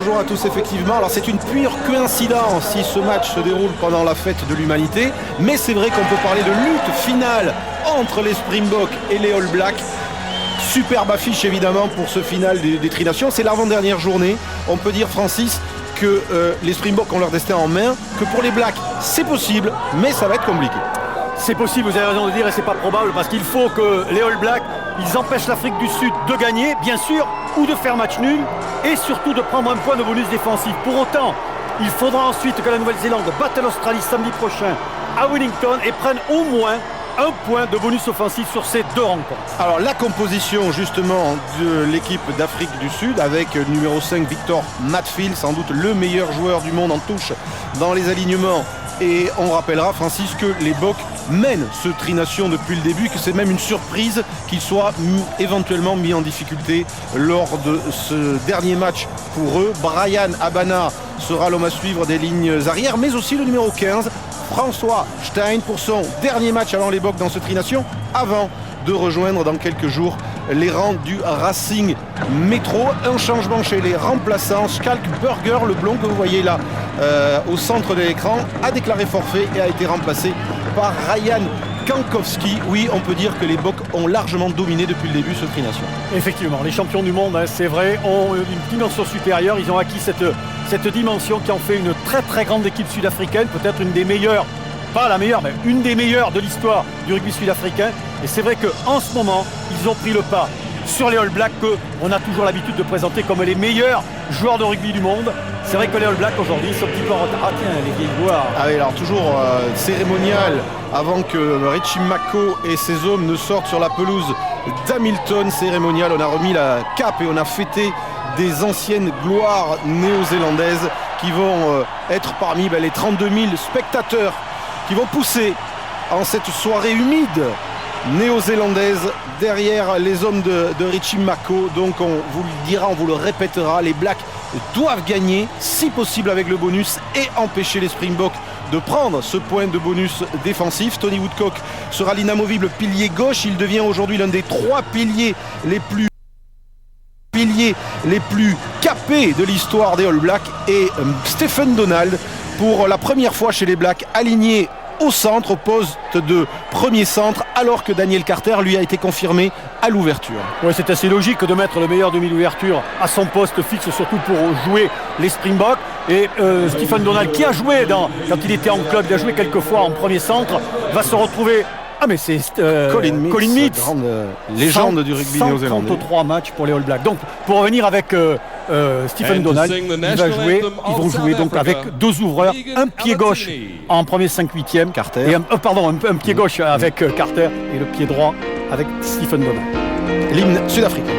bonjour à tous. Effectivement, alors c'est une pure coïncidence si ce match se déroule pendant la fête de l'humanité, mais c'est vrai qu'on peut parler de lutte finale entre les Springboks et les All Blacks. Superbe affiche évidemment pour ce final des Tri Nations. C'est l'avant-dernière journée. On peut dire, Francis, que les Springboks ont leur destin en main, que pour les Blacks c'est possible, mais ça va être compliqué. C'est possible, vous avez raison de dire, et c'est pas probable, parce qu'il faut que les All Blacks, ils empêchent l'Afrique du Sud de gagner, bien sûr, ou de faire match nul, et surtout de prendre un point de bonus défensif. Pour autant, il faudra ensuite que la Nouvelle-Zélande batte l'Australie samedi prochain à Wellington et prenne au moins un point de bonus offensif sur ces deux rencontres. Alors la composition justement de l'équipe d'Afrique du Sud avec numéro 5 Victor Matfield, sans doute le meilleur joueur du monde en touche dans les alignements. Et on rappellera, Francis, que les Boks mènent ce Tri-Nation depuis le début, que c'est même une surprise qu'ils soient éventuellement mis en difficulté lors de ce dernier match pour eux. Bryan Habana sera l'homme à suivre des lignes arrières, mais aussi le numéro 15, François Stein, pour son dernier match avant les Boks dans ce Tri-Nation, avant de rejoindre dans quelques jours les rangs du Racing Métro. Un changement chez les remplaçants. Schalkburger, le blond que vous voyez là au centre de l'écran, a déclaré forfait et a été remplacé par Ryan Kankowski. Oui, on peut dire que les Boks ont largement dominé depuis le début ce Tri-Nation. Effectivement, les champions du monde, c'est vrai, ont une dimension supérieure. Ils ont acquis cette dimension qui en fait une très très grande équipe sud-africaine, peut-être une des meilleures, pas la meilleure, mais une des meilleures de l'histoire du rugby sud-africain. Et c'est vrai qu'en ce moment, ils ont pris le pas sur les All Blacks qu'on a toujours l'habitude de présenter comme les meilleurs joueurs de rugby du monde. C'est vrai que les All Blacks aujourd'hui sont un petit peu en retard. Ah tiens, les vieilles gloires. Ah oui, alors toujours cérémonial avant que Richie Mako et ses hommes ne sortent sur la pelouse d'Hamilton. Cérémonial, on a remis la cape et on a fêté des anciennes gloires néo-zélandaises qui vont être parmi les 32 000 spectateurs qui vont pousser en cette soirée humide néo-zélandaise derrière les hommes de Richie Mako. Donc on vous le dira, on vous le répétera, les Blacks doivent gagner, si possible avec le bonus, et empêcher les Springboks de prendre ce point de bonus défensif. Tony Woodcock sera l'inamovible pilier gauche. Il devient aujourd'hui l'un des 3 piliers les plus capés de l'histoire des All Blacks. Et Stephen Donald, pour la première fois chez les Blacks, aligné au centre, au poste de premier centre, alors que Daniel Carter lui a été confirmé à l'ouverture. Oui, c'est assez logique de mettre le meilleur demi-ouverture à son poste fixe, surtout pour jouer les Springboks. Et Stephen Donald, qui a joué quand il était en club, il a joué quelques fois en premier centre, va se retrouver. Ah mais c'est Colin Meets, grande légende du rugby néo-zélandais. 133 matchs pour les All Blacks. Donc pour revenir avec Stephen Donald, ils vont jouer donc avec 2 ouvreurs, un pied gauche en premier 5/8e, Carter. Et un pied gauche avec Carter et le pied droit avec Stephen Donald. L'hymne sud-africain.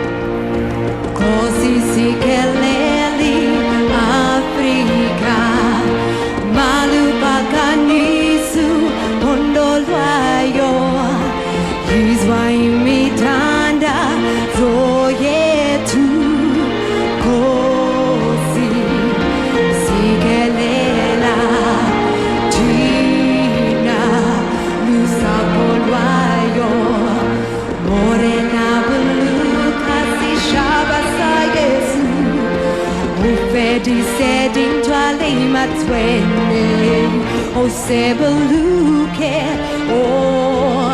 Descending to Matswene, oh Sebuluke, oh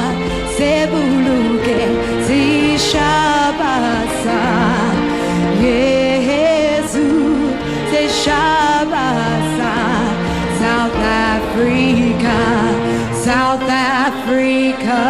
Sebuluke, Zishabasa, Yesu, Zishabasa, South Africa, South Africa.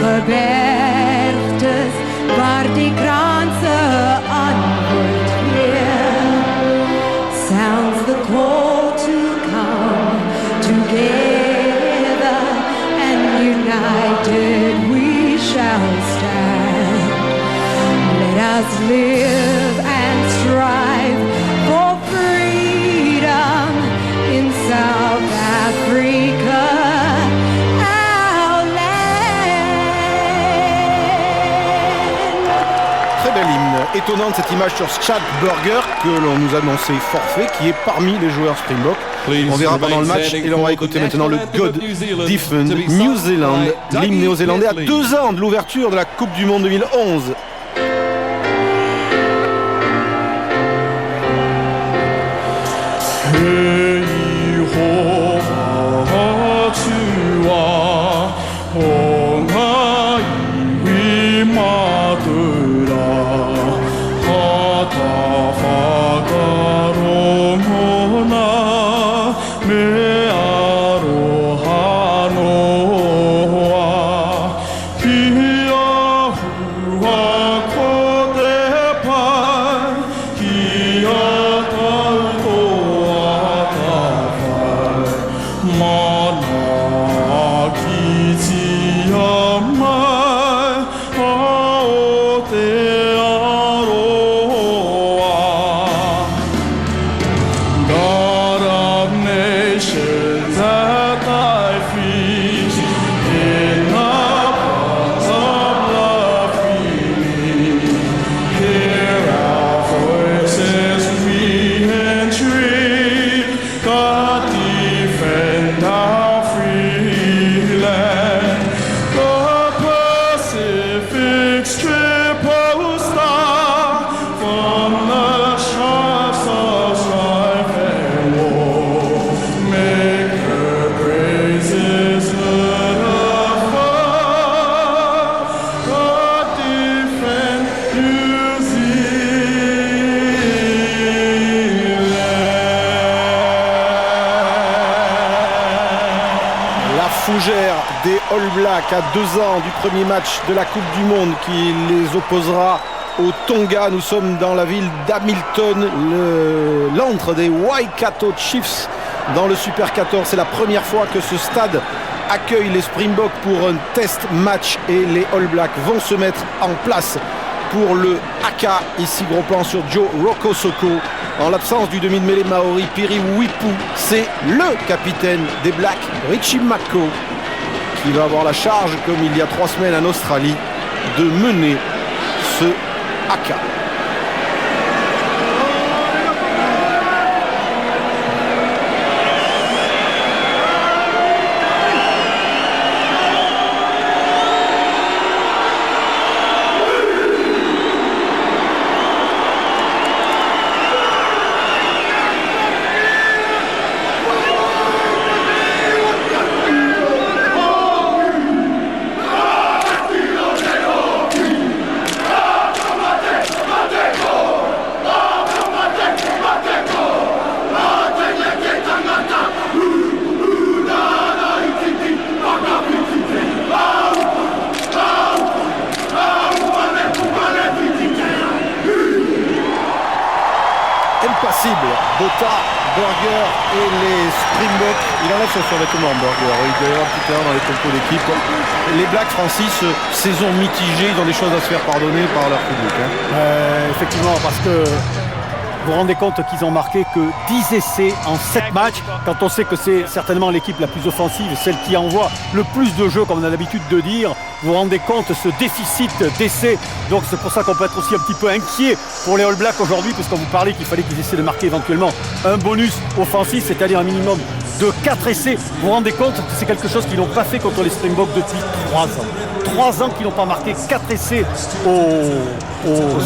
Gebergtes waar die kranse étonnante cette image sur Chad Burger que l'on nous annonçait forfait, qui est parmi les joueurs Springbok. On verra pendant le match et on va écouter maintenant le God Defend New Zealand, l'hymne néo-zélandais à 2 ans de l'ouverture de la Coupe du Monde 2011. Fougère des All Blacks à 2 ans du premier match de la Coupe du Monde qui les opposera au Tonga. Nous sommes dans la ville d'Hamilton, l'antre des Waikato Chiefs dans le Super 14. C'est la première fois que ce stade accueille les Springboks pour un test match et les All Blacks vont se mettre en place pour le haka. Ici gros plan sur Joe Rokosoko. En l'absence du demi-de-mêlée maori Piri Wipu, c'est le capitaine des Blacks, Richie McCaw, qui va avoir la charge, comme il y a 3 semaines en Australie, de mener ce haka. Botha, Burger et les Springboks. Il enlève son survêtement, Burger. Il doit y avoir un petit terrain dans les compos d'équipe. Les Blacks, Francis, saison mitigée, ils ont des choses à se faire pardonner par leur public. Effectivement, parce que vous vous rendez compte qu'ils ont marqué que 10 essais en 7 matchs, quand on sait que c'est certainement l'équipe la plus offensive, celle qui envoie le plus de jeux, comme on a l'habitude de dire. Vous vous rendez compte ce déficit d'essais. Donc c'est pour ça qu'on peut être aussi un petit peu inquiet pour les All Blacks aujourd'hui, puisqu'on vous parlait qu'il fallait qu'ils essaient de marquer éventuellement un bonus offensif, c'est-à-dire un minimum de 4 essais. Vous vous rendez compte que c'est quelque chose qu'ils n'ont pas fait contre les Springboks depuis 3 ans. 3 ans qu'ils n'ont pas marqué 4 essais aux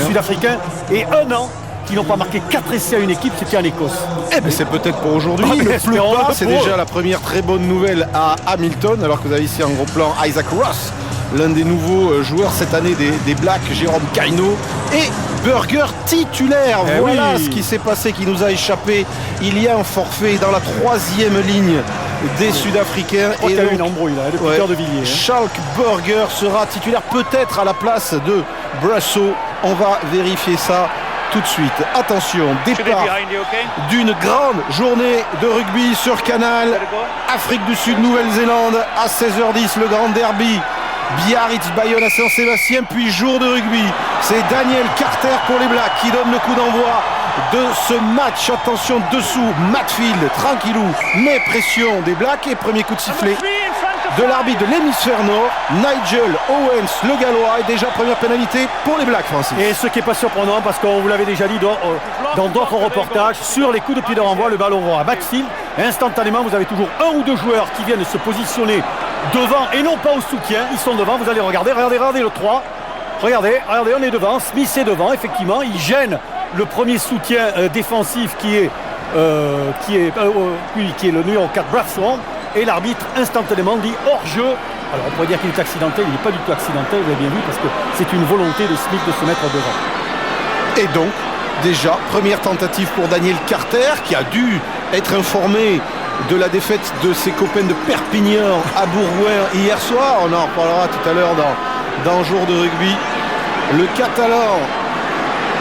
Sud-Africains et 1 an qui n'ont pas marqué 4 essais à une équipe, c'était en Écosse. Eh bien c'est peut-être pour aujourd'hui. Le plus bas, c'est déjà la première très bonne nouvelle à Hamilton, alors que vous avez ici en gros plan Isaac Ross, l'un des nouveaux joueurs cette année des Blacks, Jérôme Kaino, et Burger titulaire. Voilà ce qui s'est passé, qui nous a échappé. Il y a un forfait dans la 3e ligne des Sud-Africains. Et il y a eu une embrouille là, depuis Peter de Villiers. Schalk Burger sera titulaire peut-être à la place de Brasso. On va vérifier ça tout de suite. Attention, départ d'une grande journée de rugby sur Canal. Afrique du Sud, Nouvelle-Zélande à 16h10, le grand derby. Biarritz, Bayonne à Saint-Sébastien, puis jour de rugby. C'est Daniel Carter pour les Blacks qui donne le coup d'envoi de ce match. Attention dessous, Matfield, tranquillou, mais pression des Blacks et premier coup de sifflet de l'arbitre de l'hémisphère nord, Nigel Owens, le Gallois, et déjà première pénalité pour les Blacks, Francis. Et ce qui n'est pas surprenant, parce qu'on vous l'avait déjà dit dans d'autres reportages, sur les coups de pied de renvoi, le ballon va à backfield. Instantanément, vous avez toujours un ou deux joueurs qui viennent se positionner devant et non pas au soutien. Ils sont devant, vous allez regarder le 3. Regardez, on est devant, Smith est devant, effectivement. Il gêne le premier soutien défensif qui est le numéro 4, Brathwaite. Et l'arbitre instantanément dit hors-jeu. Alors on pourrait dire qu'il est accidentel, il n'est pas du tout accidentel, vous avez bien vu, parce que c'est une volonté de Smith de se mettre devant. Et donc, déjà, première tentative pour Daniel Carter, qui a dû être informé de la défaite de ses copains de Perpignan à Bourgoin hier soir. On en reparlera tout à l'heure dans Jour de rugby. Le Catalan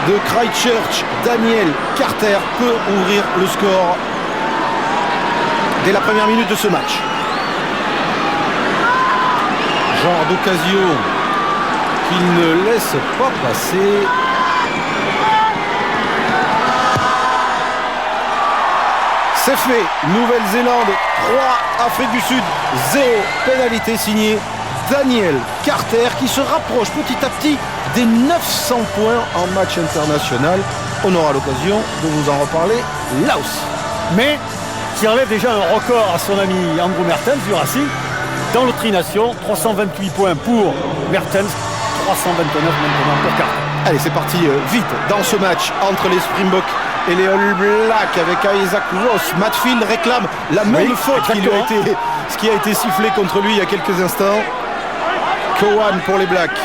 de Christchurch, Daniel Carter, peut ouvrir le score dès la première minute de ce match. Genre d'occasion qu'il ne laisse pas passer. C'est fait. Nouvelle-Zélande 3, Afrique du Sud 0. Pénalité signée Daniel Carter, qui se rapproche petit à petit des 900 points en match international. On aura l'occasion de vous en reparler là aussi. Mais qui enlève déjà un record à son ami Andrew Mertens du Racing dans le Tri-Nation. 328 points pour Mertens, 329 maintenant pour Carter. Allez, c'est parti vite dans ce match entre les Springboks et les All Blacks avec Isaac Ross. Matt Field réclame la même faute qui a été sifflé contre lui il y a quelques instants. Cowan pour les Blacks.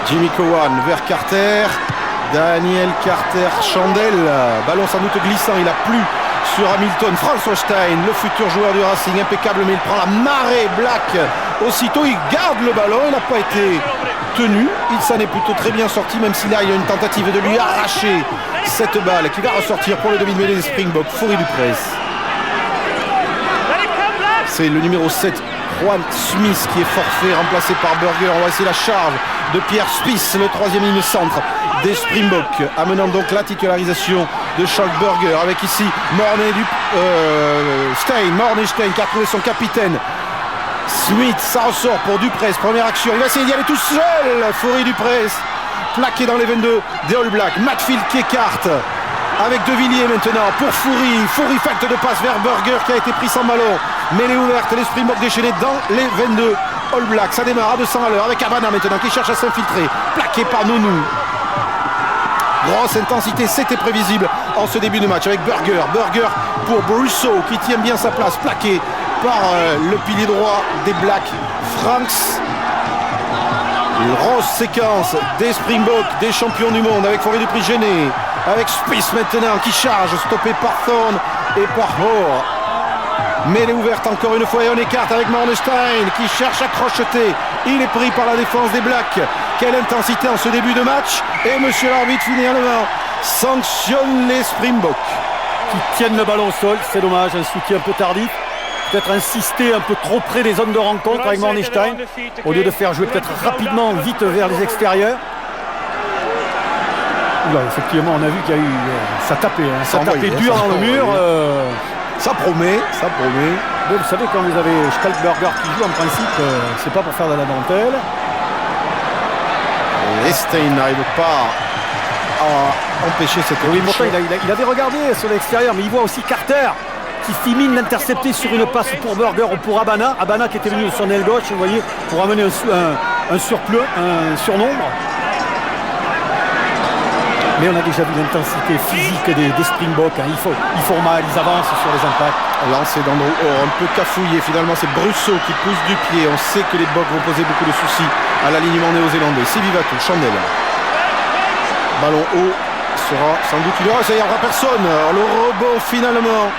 Jimmy Cowan vers Carter. Daniel Carter, chandelle. Ballon sans doute glissant, il a plu sur Hamilton. François Stein, le futur joueur du Racing, impeccable, mais il prend la marée Black. Aussitôt, il garde le ballon, il n'a pas été tenu. Il s'en est plutôt très bien sorti, même si là, il y a une tentative de lui arracher cette balle qui va ressortir pour le demi-mêlée des Springboks. Fourie du Presse. C'est le numéro 7, Juan Smith, qui est forfait, remplacé par Burger. On va essayer la charge de Pierre Spies, le troisième ligne centre des Springboks, amenant donc la titularisation de Charles Burger, avec ici Mornay Stein qui a trouvé son capitaine. Smith, ça ressort pour Duprez, première action, il va essayer d'y aller tout seul. Fourie Duprez, plaqué dans les 22 des All Blacks. Matfield qui écarte avec De Villiers maintenant pour Fourie fête de passe vers Burger qui a été pris sans ballon. Mêlée ouverte, les Springboks déchaînés dans les 22 All Blacks. Ça démarre à 200 à l'heure avec Abana maintenant qui cherche à s'infiltrer, plaqué par Nounou. Grosse intensité, c'était prévisible en ce début de match avec Burger pour Brousseau qui tient bien sa place, plaqué par le pilier droit des Blacks, Franks. Une grosse séquence des Springboks, des champions du monde, avec Forêt du Prix gêné, avec Spies maintenant qui charge, stoppé par Thorne et par Hoare. Mêlée ouverte encore une fois et on écarte avec Mornestein qui cherche à crocheter. Il est pris par la défense des Blacks. Quelle intensité en ce début de match. Et monsieur l'arbitre finalement sanctionne les Springboks. Qui tiennent le ballon au sol, c'est dommage, un soutien un peu tardif. Peut-être insister un peu trop près des zones de rencontre avec Mornestein, au lieu de faire jouer peut-être rapidement, vite vers les extérieurs. Là, effectivement, on a vu qu'il y a eu... ça tapait, ça a tapé dur dans le mur. Ça promet. Mais vous savez, quand vous avez Schalkberger qui joue, en principe, c'est pas pour faire de la dentelle. Et Stein n'arrive pas à empêcher cette touche. Il avait regardé sur l'extérieur, mais il voit aussi Carter qui fit mine d'intercepter sur une passe pour Burger ou pour Abana. Abana qui était venu de son aile gauche, vous voyez, pour amener un surplus, un surnombre. Mais on a déjà vu l'intensité physique des Springboks. Ils font mal, ils avancent sur les impacts. Lancé d'Andrew Hoare, un peu cafouillé. Finalement, c'est Brousseau qui pousse du pied. On sait que les Boks vont poser beaucoup de soucis à l'alignement néo-zélandais. C'est Vivatu, Chandel. Ballon haut sera sans doute une erreur. Ça y aura personne. Alors, le rebond finalement,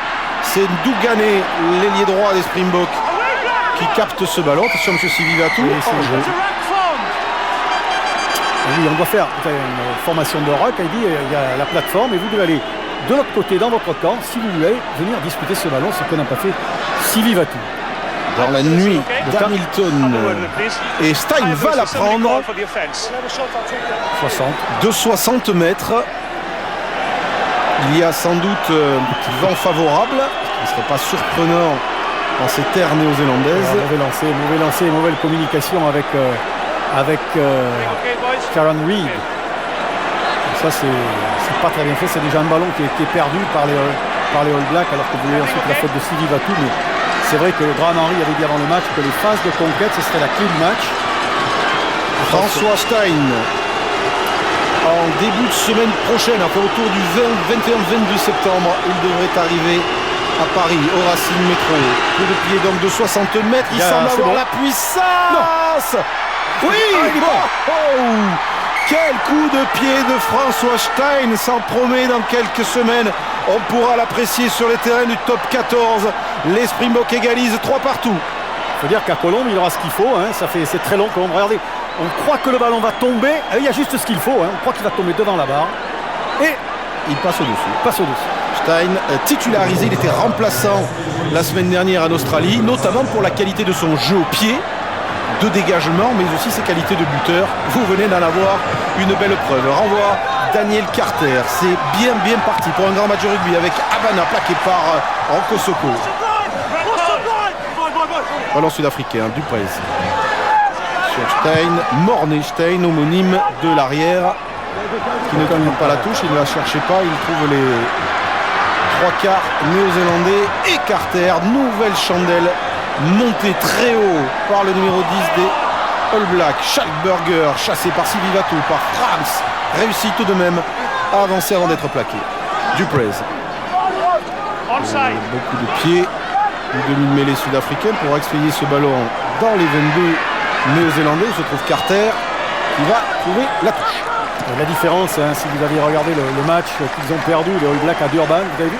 c'est Dougané, l'ailier droit des Springboks, qui capte ce ballon. Attention, M. Sivivatu. Oui, on doit faire une formation de rock. Il dit il y a la plateforme et vous devez aller de l'autre côté dans votre camp si vous voulez venir disputer ce ballon, ce que n'a pas fait Sivivatu. Dans la nuit d'Hamilton et Stein va la prendre 60 mètres. Il y a sans doute un petit vent favorable, ce ne serait pas surprenant dans ces terres néo-zélandaises. Mauvais lancé, mauvaise communication avec Karen Reid. Et ça, c'est pas très bien fait. C'est déjà un ballon qui est perdu par les All Blacks, alors que vous voyez ensuite la faute de Sylvie Vatou. Mais c'est vrai que Graham Henry avait dit avant le match que les phases de conquête, ce serait la clé du match. François Stein, en début de semaine prochaine, enfin autour du 21-22 septembre, il devrait arriver à Paris, au Racing Métro. Coup de pied donc de 60 mètres, il semble avoir la puissance. Oui, quel coup de pied de François Stein, s'en promet dans quelques semaines. On pourra l'apprécier sur les terrains du top 14. Les Springboks égalisent 3 partout. Il faut dire qu'à Colombe, il aura ce qu'il faut. C'est très long. Colombe, regardez, on croit que le ballon va tomber. Il y a juste ce qu'il faut. On croit qu'il va tomber devant la barre. Et il passe au-dessus. Stein, titularisé, il était remplaçant la semaine dernière en Australie, notamment pour la qualité de son jeu au pied, de dégagement, mais aussi ses qualités de buteur. Vous venez d'en avoir une belle preuve. Renvoi Daniel Carter. C'est bien parti pour un grand match de rugby avec Habana plaqué par Rocco Soko. Ballon sud-africain, Duprez. Sur Stein, Mornestein, homonyme de l'arrière, qui ne gagne pas la touche, il ne la cherchait pas, il trouve les 3 quarts néo-zélandais et Carter, nouvelle chandelle, montée très haut par le numéro 10 des All Blacks, Schalkberger, chassé par Sylvie Vatou, par Franz, réussit tout de même à avancer avant d'être plaqué. Duprez. Beaucoup de pieds, une demi-mêlée sud-africaine pour expédier ce ballon dans les 22 néo-zélandais. Où se trouve Carter qui va trouver la touche. La différence, si vous avez regardé le match qu'ils ont perdu, les All Blacks à Durban, vous avez vu,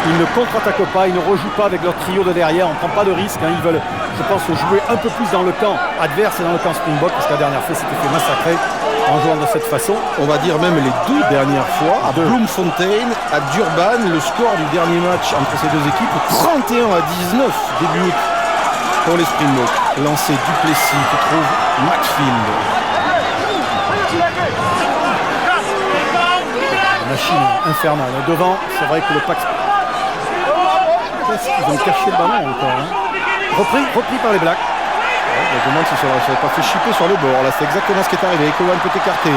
ils ne contre-attaquent pas, ils ne rejouent pas avec leur trio de derrière, on ne prend pas de risque. Ils veulent, je pense, jouer un peu plus dans le camp adverse et dans le camp Springbok, parce que la dernière fois, c'était fait massacrer en jouant de cette façon. On va dire même les 2 dernières fois, à Bloemfontein, à Durban, le score du dernier match entre ces 2 équipes, 31-19 début août pour les Springboks. Lancé Duplessis qui trouve Matfield. Machine infernale. Devant, c'est vrai que le Pax... Ils ont caché le ballon encore. Repris par les Blacks. On se demande si ça ne pas fait chipper sur le bord. Là, c'est exactement ce qui est arrivé. Cowan peut écarter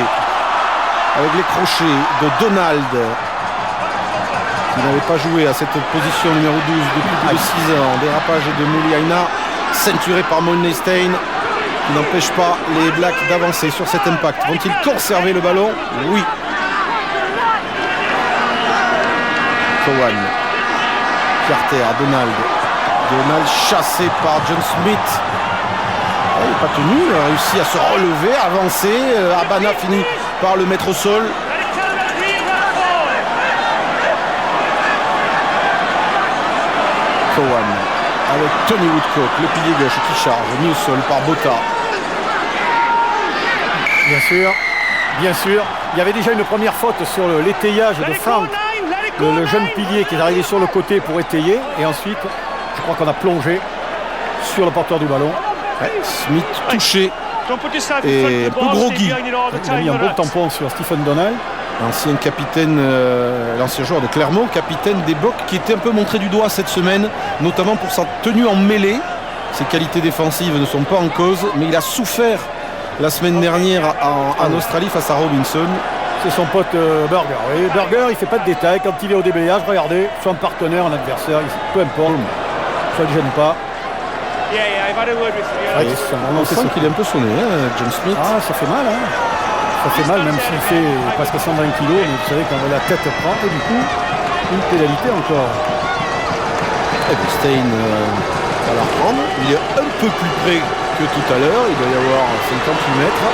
avec les crochets de Donald, qui n'avait pas joué à cette position numéro 12 depuis plus de 6 ans. Dérapage de Muliaina, ceinturé par Mornestein, qui n'empêche pas les Blacks d'avancer sur cet impact. Vont-ils conserver le ballon? Oui. Cowan, Carter, Donald chassé par John Smith. Il n'est pas tenu, il a réussi à se relever, avancer. Habana finit par le mettre au sol. Cowan avec Tony Woodcock, le pilier gauche qui charge, mis au sol par Botha. Bien sûr. Il y avait déjà une première faute sur l'étayage de Frank, le jeune pilier qui est arrivé sur le côté pour étayer. Et ensuite, je crois qu'on a plongé sur le porteur du ballon. Smith touché et un peu groggy. Il a mis un bon tampon sur Stephen Donald. L'ancien capitaine, l'ancien joueur de Clermont, capitaine des Boks, qui était un peu montré du doigt cette semaine, notamment pour sa tenue en mêlée. Ses qualités défensives ne sont pas en cause, mais il a souffert la semaine dernière en Australie face à Robinson. C'est son pote Burger. Et Burger, il fait pas de détails. Quand il est au déblayage, regardez, soit un partenaire, un adversaire, peu importe, ça ne gêne pas. On sent qu'il est un peu sonné, John Smith. Ah, ça fait mal, Ça fait mal, même s'il fait presque 120 kg, mais vous savez quand la tête prend, et du coup, une pénalité encore. Et puis Stein va la reprendre. Il est un peu plus près que tout à l'heure. Il doit y avoir 58 mètres.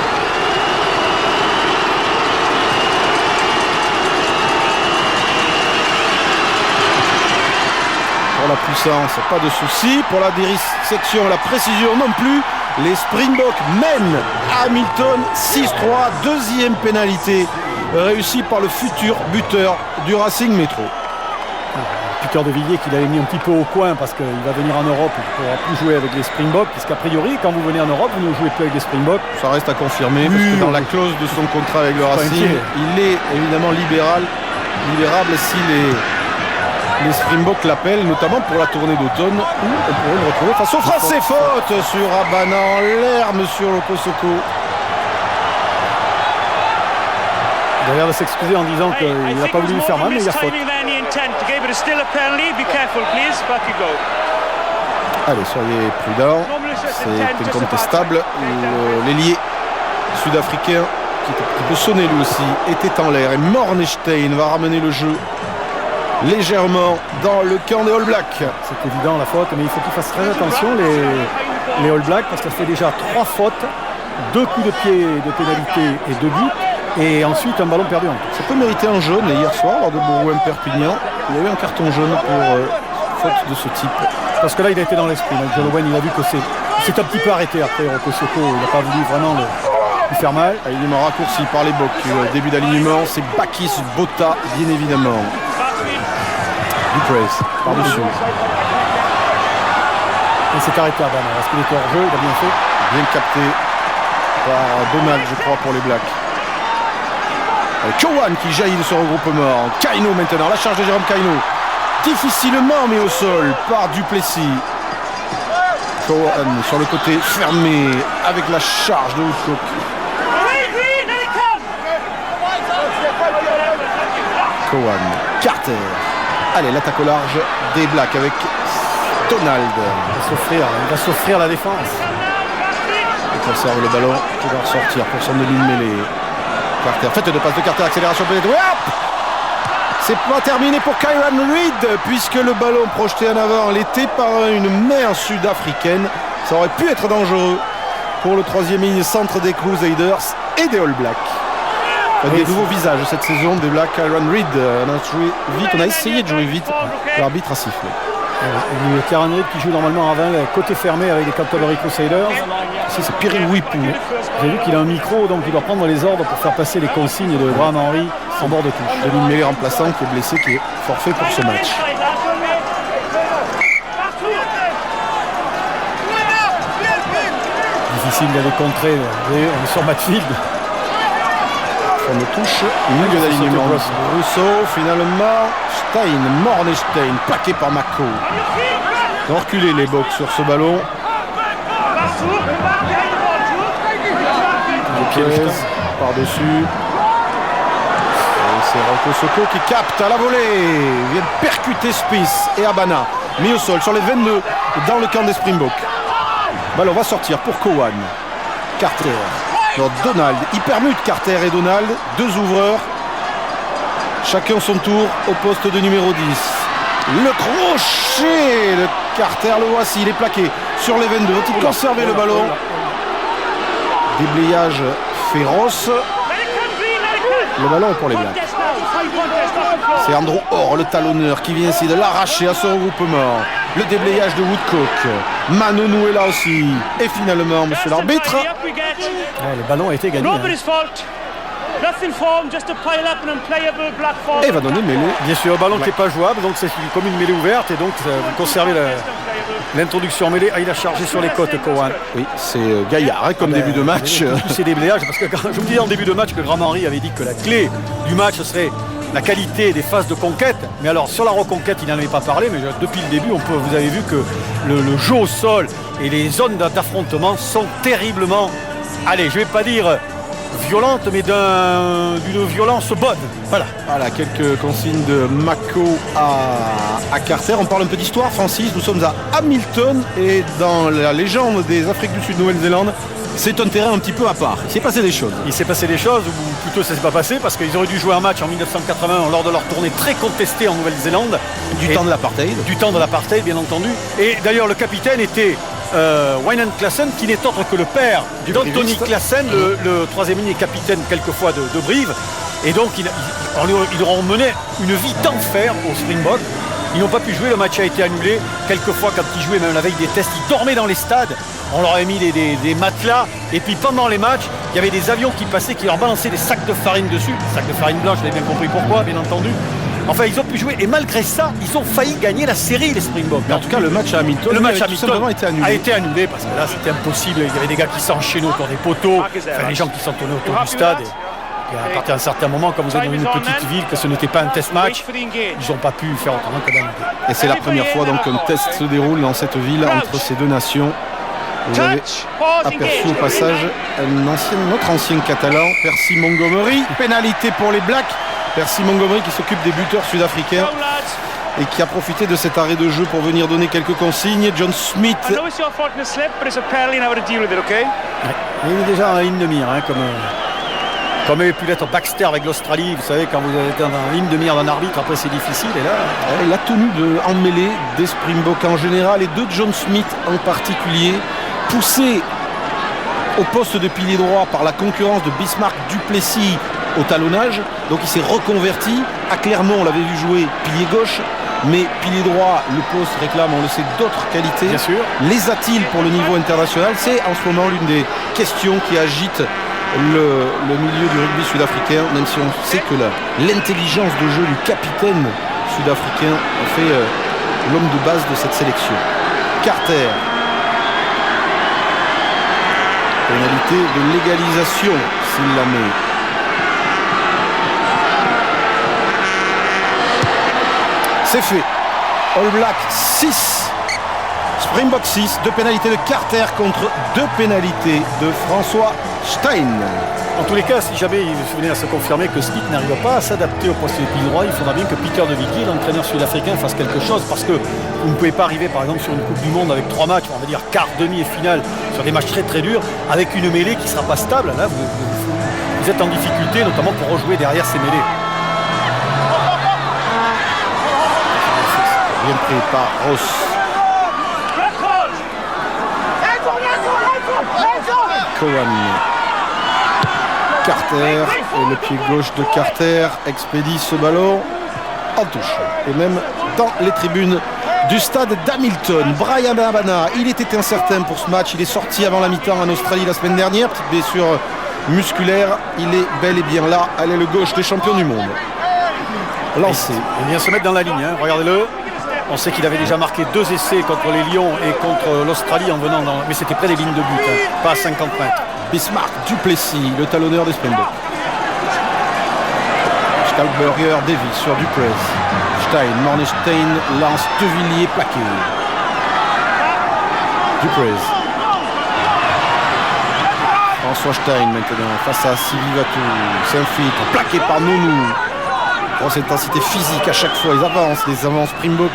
Pour la puissance, pas de souci. Pour la dissection, la précision non plus. Les Springboks mènent Hamilton 6-3. Deuxième pénalité réussie par le futur buteur du Racing Métro. Peter de Villiers qui l'avait mis un petit peu au coin parce qu'il va venir en Europe, il ne pourra plus jouer avec les Springboks, puisqu'a priori quand vous venez en Europe vous ne jouez plus avec les Springboks. Ça reste à confirmer, parce que dans la clause de son contrat avec le Racing, il est évidemment libérable si Les Springboks l'appellent notamment pour la tournée d'automne où on pourrait le retrouver face aux Français. Faute sur Abana en l'air, monsieur Lokosoko. D'ailleurs, de s'excuser en disant qu'il n'a pas voulu lui faire mal, mais il y a faute. Allez, soyez prudents. C'est incontestable. L'ailier sud-africain, qui peut sonner lui aussi, était en l'air. Et Mornestein va ramener le jeu légèrement dans le camp des All Blacks. C'est évident la faute, mais il faut qu'ils fassent très attention les All Blacks, parce que ça fait déjà 3 fautes, 2 coups de pied de pénalité et 2 buts. Et ensuite un ballon perdu en touche. Ça peut mériter un jaune. Et hier soir, lors de Borouin-Perpignan, il y a eu un carton jaune pour faute de ce type. Parce que là, il a été dans l'esprit. Donc John Owen, il a vu que c'est un petit peu arrêté après Rokosoko. Il n'a pas voulu vraiment lui faire mal. Alignement raccourci par les Boks. Début d'alignement, c'est Bakis Bota, bien évidemment. Duprez, par-dessus. Et c'est arrêté à Bana. Est-ce qu'il était hors jeu? Il a bien fait. Bien capté par Donald, je crois, pour les Blacks. Cowan qui jaillit de ce regroupement. Kaino maintenant, la charge de Jérôme Kaino. Difficilement mis au sol par Duplessis. Cowan sur le côté fermé avec la charge de Woodcock. Cowan, Carter. Allez, l'attaque au large des Blacks avec Donald. Il va s'offrir la défense. Il conserve le ballon qui va ressortir pour son ligne mêlée. Carter, faites de passe de Carter, accélération peut-être. C'est pas terminé pour Kieran Reid, puisque le ballon projeté en avant l'était par une main sud-africaine. Ça aurait pu être dangereux pour le 3e ligne centre des Crusaders et des All Blacks. Des nouveaux visages cette saison des Blacks. Kieran Reid, on a essayé de jouer vite, l'arbitre a sifflé. Kieran Reid qui joue normalement à 20 côté fermé avec les Canterbury Crusaders. Ici c'est Pyril Wipou. J'ai vu qu'il a un micro, donc il doit prendre les ordres pour faire passer les consignes de Graham Henry en bord de touche. De ligne mêlée remplaçant qui est blessé, qui est forfait pour ce match. Difficile d'aller contrer. On est sur Matfield. On de touche, milieu d'alignement. Rousseau, finalement, Mornestein, plaqué par Mako. Ils ont reculé les Boks sur ce ballon. Par-dessus. C'est Rokosoko qui capte à la volée. Il vient de percuter Spieth et Abana. Mis au sol sur les 22 dans le camp des Springboks. Ballon va sortir pour Cowan. Carter. Alors Donald. Il permute Carter et Donald. 2 ouvreurs. Chacun son tour au poste de numéro 10. Le crochet de Carter. Le voici. Il est plaqué sur les 22. Va-t-il conserver le ballon? Déblayage féroce. Le ballon est pour les Blacks. C'est Andrew Orr, le talonneur, qui vient essayer de l'arracher à ce regroupement. Le déblayage de Woodcock. Manonou est là aussi. Et finalement, monsieur l'arbitre, le ballon a été gagné. Et va donner mêlée. Bien sûr, un ballon qui n'est pas jouable, donc c'est comme une mêlée ouverte. Et donc, vous conservez l'introduction mêlée. Il a chargé sur les côtes, Cowan. Oui, c'est gaillard, comme début de match. C'est déblayage, parce que je vous disais en début de match que Graham Henry avait dit que la clé du match serait la qualité des phases de conquête. Mais alors, sur la reconquête, il n'en avait pas parlé, mais depuis le début, vous avez vu que le jeu au sol et les zones d'affrontement sont terriblement, allez, je ne vais pas dire violente, mais d'une violence bonne. Voilà, quelques consignes de Mako à Carter. On parle un peu d'histoire, Francis. Nous sommes à Hamilton et dans la légende des Afriques du Sud, Nouvelle-Zélande, c'est un terrain un petit peu à part. Il s'est passé des choses. Il s'est passé des choses, ou plutôt ça s'est pas passé, parce qu'ils auraient dû jouer un match en 1981 lors de leur tournée très contestée en Nouvelle-Zélande. Du temps de l'apartheid. Du temps de l'apartheid, bien entendu. Et d'ailleurs, le capitaine était Wynand Klassen, qui n'est autre que le père d'Anthony Klassen, le 3e ligne et capitaine quelquefois de Brive. Et donc, ils leur ont mené une vie d'enfer aux Springboks. Ils n'ont pas pu jouer, le match a été annulé. Quelquefois, quand ils jouaient, même la veille des tests, ils dormaient dans les stades. On leur avait mis des matelas. Et puis pendant les matchs, il y avait des avions qui passaient, qui leur balançaient des sacs de farine dessus. Des sacs de farine blanche, vous avez bien compris pourquoi, bien entendu. Enfin, ils ont pu jouer. Et malgré ça, ils ont failli gagner la série, les Springboks. En tout cas, le match à Hamilton, a été annulé parce que là, c'était impossible. Il y avait des gars qui s'enchaînaient autour des poteaux. Enfin, des gens qui s'entonnaient autour du stade. Et à partir d'un certain moment, quand vous êtes dans une petite ville, que ce n'était pas un test match, ils n'ont pas pu faire autrement que d'arriver. Et c'est la première fois donc qu'un test se déroule dans cette ville entre ces deux nations. Vous avez aperçu au passage notre ancien catalan, Percy Montgomery. Pénalité pour les Blacks. Percy Montgomery qui s'occupe des buteurs sud-africains et qui a profité de cet arrêt de jeu pour venir donner quelques consignes. John Smith. Il est déjà dans la ligne de mire, hein, comme avait pu l'être Baxter avec l'Australie. Vous savez, quand vous êtes dans la ligne de mire d'un arbitre, après c'est difficile. Et là, la tenue en mêlée des Springboks en général et de John Smith en particulier, poussé au poste de pilier droit par la concurrence de Bismarck du Plessis au talonnage. Donc il s'est reconverti. À Clermont, on l'avait vu jouer pilier gauche, mais pilier droit, le poste réclame, on le sait, d'autres qualités. Bien sûr. Les a-t-il pour le niveau international? C'est en ce moment l'une des questions qui agite le milieu du rugby sud-africain, même si on sait que l'intelligence de jeu du capitaine sud-africain a fait l'homme de base de cette sélection. Carter. Pénalité de légalisation s'il la met. C'est fait. All Black 6. Springbok 6. 2 pénalités de Carter contre 2 pénalités de François Stein. En tous les cas, si jamais il venait à se confirmer que Smith n'arrive pas à s'adapter au poste de pilier droit, il faudra bien que Peter de Villiers, l'entraîneur sud-africain, fasse quelque chose, parce que vous ne pouvez pas arriver par exemple sur une Coupe du Monde avec 3 matchs, on va dire quart, demi et finale, sur des matchs très très durs, avec une mêlée qui ne sera pas stable. Là, vous êtes en difficulté, notamment pour rejouer derrière ces mêlées. Bien pris par Ross. Cohen. Carter et le pied gauche de Carter expédie ce ballon en touche et même dans les tribunes du stade d'Hamilton. Bryan Habana, il était incertain pour ce match, il est sorti avant la mi-temps en Australie la semaine dernière, petite blessure musculaire, il est bel et bien là à l'aile gauche des champions du monde. Lancé. Il vient se mettre dans la ligne, hein. Regardez-le. On sait qu'il avait déjà marqué 2 essais contre les Lions et contre l'Australie en venant dans... Mais c'était près des lignes de but, hein, pas à 50 mètres. Bismarck du Plessis, le talonneur des Springboks. Schalberger Davis sur Duprez. Stein, Mornestein lance De Villiers plaqué. Duprez. François Stein maintenant face à Sivivatu. Saint-Filtre plaqué par Nounou. Grosse intensité physique à chaque fois. Ils avancent, les avances Springbok.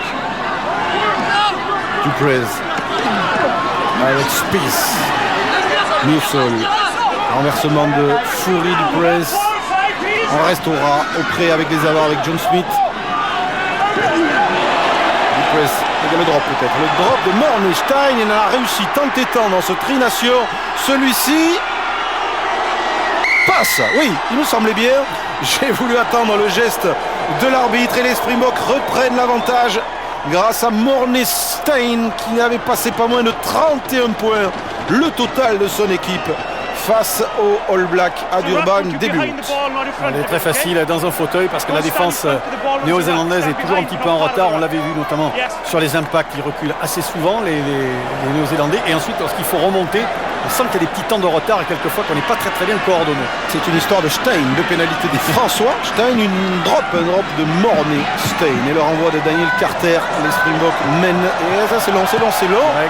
Duprez. Avec Spies. Newsall. Renversement de Fury Duprez. On restera au près avec les avants avec John Smith. Duprez. Le drop peut-être. Le drop de Mornestein. Il a réussi tant et tant dans ce tri-nation. Celui-ci passe. Oui, il me semblait bien. J'ai voulu attendre le geste de l'arbitre et les Springboks reprennent l'avantage grâce à Mornestein qui avait passé pas moins de 31 points, le total de son équipe face au All Black à Durban début. Elle est très facile dans un fauteuil parce que la défense néo-zélandaise est toujours un petit peu en retard. On l'avait vu notamment sur les impacts, ils reculent assez souvent les Néo-Zélandais et ensuite lorsqu'il faut remonter, on sent qu'il y a des petits temps de retard et quelquefois qu'on n'est pas très bien coordonné. C'est une histoire de Stein, de pénalité des François. Stein, un drop de Mornestein et le renvoi de Daniel Carter. Les Springboks mènent et ça c'est long. Ouais.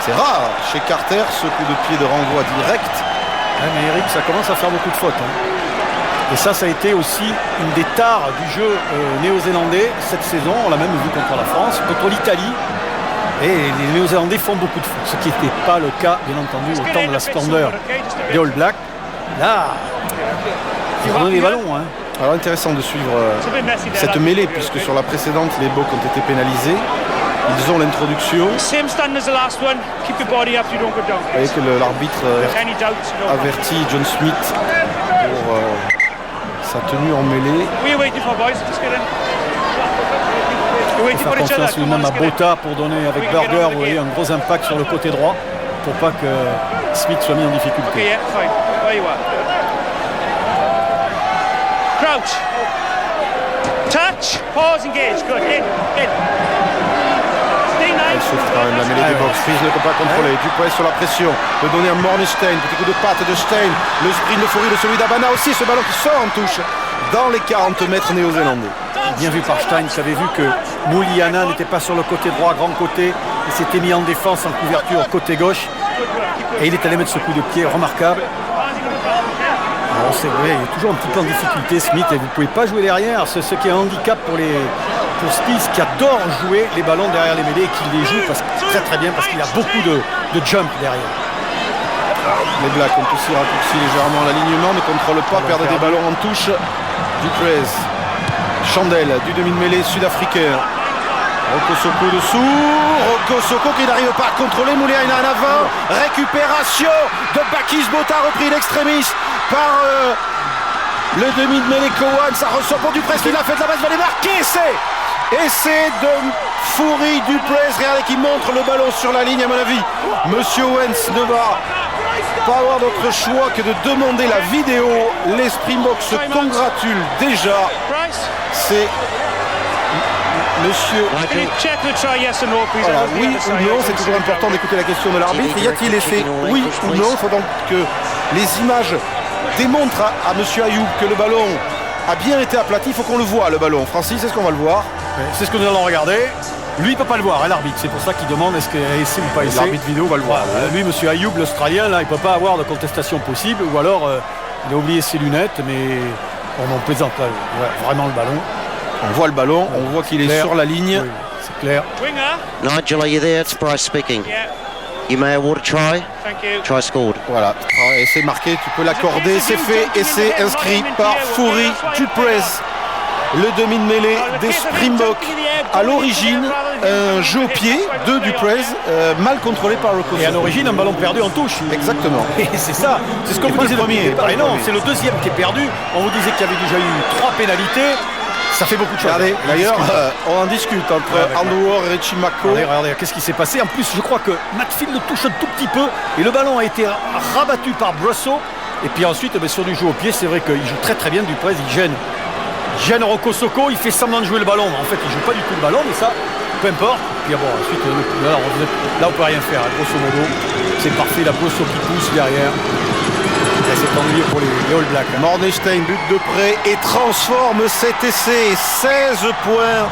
C'est rare chez Carter ce coup de pied de renvoi direct. Ouais, mais Eric, ça commence à faire beaucoup de fautes. Hein. Et ça a été aussi une des tares du jeu néo-zélandais cette saison. On l'a même vu contre la France, contre l'Italie. Et les Néo-Zélandais font beaucoup de fautes, ce qui n'était pas le cas, bien entendu, au temps de la splendeur des All Blacks. Là, ils redonnent les ballons. Hein. Alors intéressant de suivre cette mêlée, puisque sur la précédente, les Boks ont été pénalisés. Ils ont l'introduction. Vous voyez que l'arbitre avertit John Smith pour sa tenue en mêlée. Il faut faire confiance lui-même à Botha pour donner avec Burger, vous voyez, un gros impact sur le côté droit pour pas que Smith soit mis en difficulté. Crouch. Touch. Pause. Engage. Good. In. Stay nice. Elle souffre quand même la mêlée des box. Fils ne peut pas contrôler. Duprez sur la pression. Le donner à Mornestein. Petit coup de patte de Stein. Le sprint de Foury de celui d'Abana aussi. Ce ballon qui sort en touche dans les 40 mètres néo-zélandais. Bien vu par Stein qui avait vu que Mouliana n'était pas sur le côté droit, grand côté. Il s'était mis en défense en couverture côté gauche. Et il est allé mettre ce coup de pied remarquable. Alors c'est vrai, il est toujours un petit peu en difficulté Smith et vous ne pouvez pas jouer derrière. C'est ce qui est un handicap pour Smith qui adore jouer les ballons derrière les mêlées et qui les joue très bien parce qu'il a beaucoup de jump derrière. Les Blacks ont aussi raccourci légèrement l'alignement, ne contrôlent pas, perdent des ballons en touche. Duprez, Chandelle du demi de mêlée sud-africain. Roko Soko dessous, Roko Soko qui n'arrive pas à contrôler, Mouliana en avant, récupération de Bakis Bota repris l'extrémiste par le demi de mêlée Cowan, ça ressort pour Duprez qui l'a fait de la base, va les marquer, essai de Foury Duprez, regardez qui montre le ballon sur la ligne à mon avis. Monsieur Owens ne va pas avoir d'autre choix que de demander la vidéo, les Springboks se congratulent déjà, c'est... Monsieur, voilà, oui ou non, c'est toujours important d'écouter la question de l'arbitre. Y a-t-il effet oui ou non? Il faut donc que les images démontrent à Monsieur Ayoub que le ballon a bien été aplati. Il faut qu'on le voit, le ballon. Francis, est-ce qu'on va le voir? C'est ce que nous allons regarder. Lui, il ne peut pas le voir, hein, l'arbitre. C'est pour ça qu'il demande est-ce qu'il y a essai ou pas essai. L'arbitre vidéo va le voir. Voilà. Lui, Monsieur Ayoub, l'Australien, là, il ne peut pas avoir de contestation possible. Ou alors, il a oublié ses lunettes, mais on en plaisante là. Ouais, vraiment le ballon. On voit le ballon, on voit qu'il est sur la ligne. Oui, c'est clair. Nigel, are you there? It's Bryce speaking. Yeah. You may award a try. Thank you. Try scored. Voilà, c'est marqué, tu peux l'accorder, c'est fait et c'est inscrit par Foury Duprez. Le demi de mêlée des Springboks. À l'origine, un jeu au pied de Duprez, mal contrôlé par Roko Soko. Et à l'origine, un ballon perdu en touche. Exactement. Et c'est ça, c'est ce qu'on vous disait le premier. Et non, c'est le deuxième qui est perdu. On vous disait qu'il y avait déjà eu 3 pénalités. Ça fait beaucoup de choses. Regardez, d'ailleurs, on en discute entre Andouor et Richie Mako. Regardez, qu'est-ce qui s'est passé? En plus, je crois que Matfield le touche un tout petit peu et le ballon a été rabattu par Brusso. Et puis ensuite, sur du jeu au pied, c'est vrai qu'il joue très bien Duprez, il gêne Roko Soko, il fait semblant de jouer le ballon. En fait, il joue pas du tout le ballon, mais ça, peu importe. Puis bon, ensuite, là, on peut rien faire, grosso modo. C'est parfait, la Brusso qui pousse derrière. Et c'est ennuyeux pour les All Blacks. Mornestein, but de près et transforme cet essai. 16 points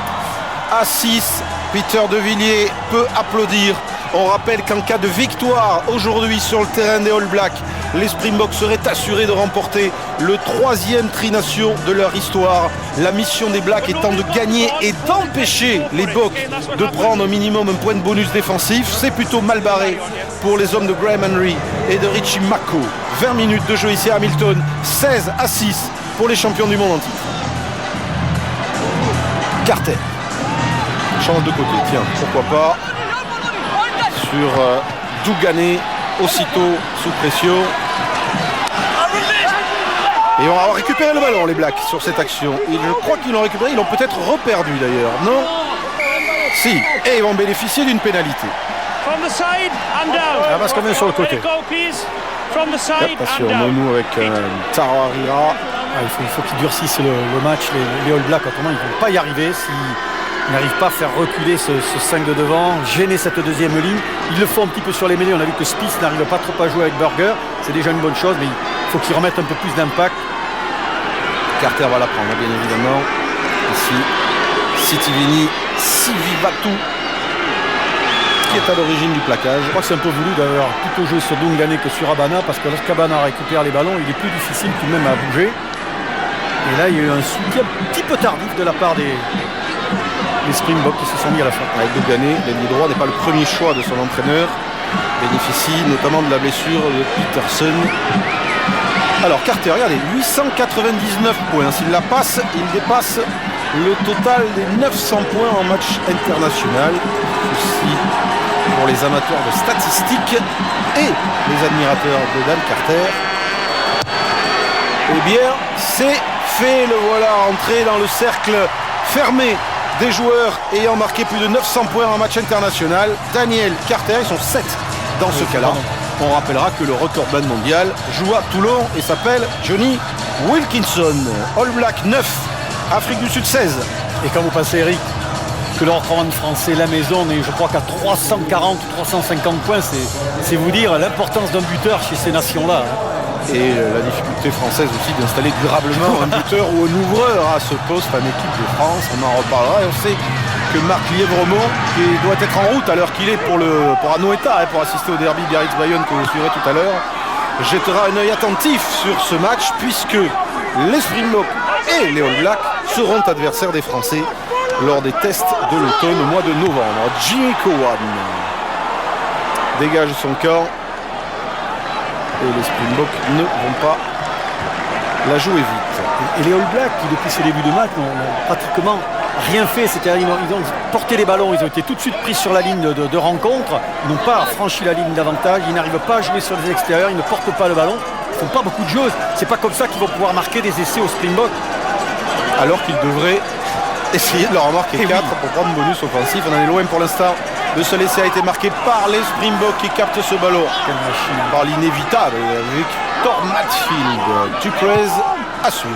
à 6. Peter De Villiers peut applaudir. On rappelle qu'en cas de victoire aujourd'hui sur le terrain des All Blacks, les Springboks seraient assurés de remporter le 3e tri-nation de leur histoire. La mission des Blacks étant de gagner et d'empêcher les Boks de prendre au minimum un point de bonus défensif. C'est plutôt mal barré pour les hommes de Graham Henry et de Richie Mako. 20 minutes de jeu ici à Hamilton, 16 à 6 pour les champions du monde en titre. Carter change de côté, tiens, pourquoi pas, sur Dougané, aussitôt sous pression. Et on va récupérer le ballon, les Blacks, sur cette action. Et je crois qu'ils l'ont récupéré, ils l'ont peut-être reperdu d'ailleurs, non? Si, et ils vont bénéficier d'une pénalité. Parce qu'on est sur le côté. Attention, Monou avec Taro Harira. Il faut qu'ils durcissent le match, les All Blacks, autrement ils ne vont pas y arriver s'ils n'arrivent pas à faire reculer ce 5 de devant, gêner cette deuxième ligne. Ils le font un petit peu sur les mêlées, on a vu que Spieth n'arrive pas trop à jouer avec Burger, c'est déjà une bonne chose, mais il faut qu'ils remettent un peu plus d'impact. Carter va la prendre, bien évidemment. Ici, Sivivatu, qui est à l'origine du plaquage. Je crois que c'est un peu voulu d'avoir plutôt joué sur Dungané que sur Abana, parce que lorsqu'Abana récupère les ballons, il est plus difficile tout de même à bouger. Et là, il y a eu un soutien un petit peu tardif de la part des Springboks qui se sont mis à la fin. Avec Dougané, l'ailier droit n'est pas le premier choix de son entraîneur. Bénéficie notamment de la blessure de Peterson. Alors Carter, regardez, 899 points. S'il la passe, il dépasse le total des 900 points en match international. Ceci pour les amateurs de statistiques et les admirateurs de Dan Carter. Eh bien, c'est fait. Le voilà entré dans le cercle fermé des joueurs ayant marqué plus de 900 points en match international. Daniel Carter, ils sont 7 dans ce cas-là. On rappellera que le recordman mondial joue à Toulon et s'appelle Johnny Wilkinson. All Black 9, Afrique du Sud 16. Et quand vous passez, Eric, que le recordman français, la maison, est je crois qu'à 340 ou 350 points. C'est vous dire l'importance d'un buteur chez ces nations-là. Et la difficulté française aussi d'installer durablement un buteur ou un ouvreur à ce poste en équipe de France. On en reparlera. Et on sait que Marc Lièvremont, qui doit être en route à l'heure qu'il est pour Anoeta, pour assister au derby Biarritz-Bayonne que vous suivrez tout à l'heure, jettera un œil attentif sur ce match puisque les Springboks et les All Blacks seront adversaires des Français lors des tests de l'automne au mois de novembre. Jimmy Cowan dégage son camp et les Springboks ne vont pas la jouer vite. Et les All Blacks qui depuis ce début de match n'ont pratiquement rien fait, c'est-à-dire ils ont porté les ballons, ils ont été tout de suite pris sur la ligne de rencontre, ils n'ont pas franchi la ligne d'avantage, ils n'arrivent pas à jouer sur les extérieurs, ils ne portent pas le ballon, ils ne font pas beaucoup de choses. C'est pas comme ça qu'ils vont pouvoir marquer des essais aux Springboks. Alors qu'ils devraient essayer de leur en marquer 4 pour prendre bonus offensif. On en est loin pour l'instant. Le seul essai a été marqué par les Springboks qui captent ce ballon. Quelle machine. Par l'inévitable Victor Matfield. Duprez à suivre.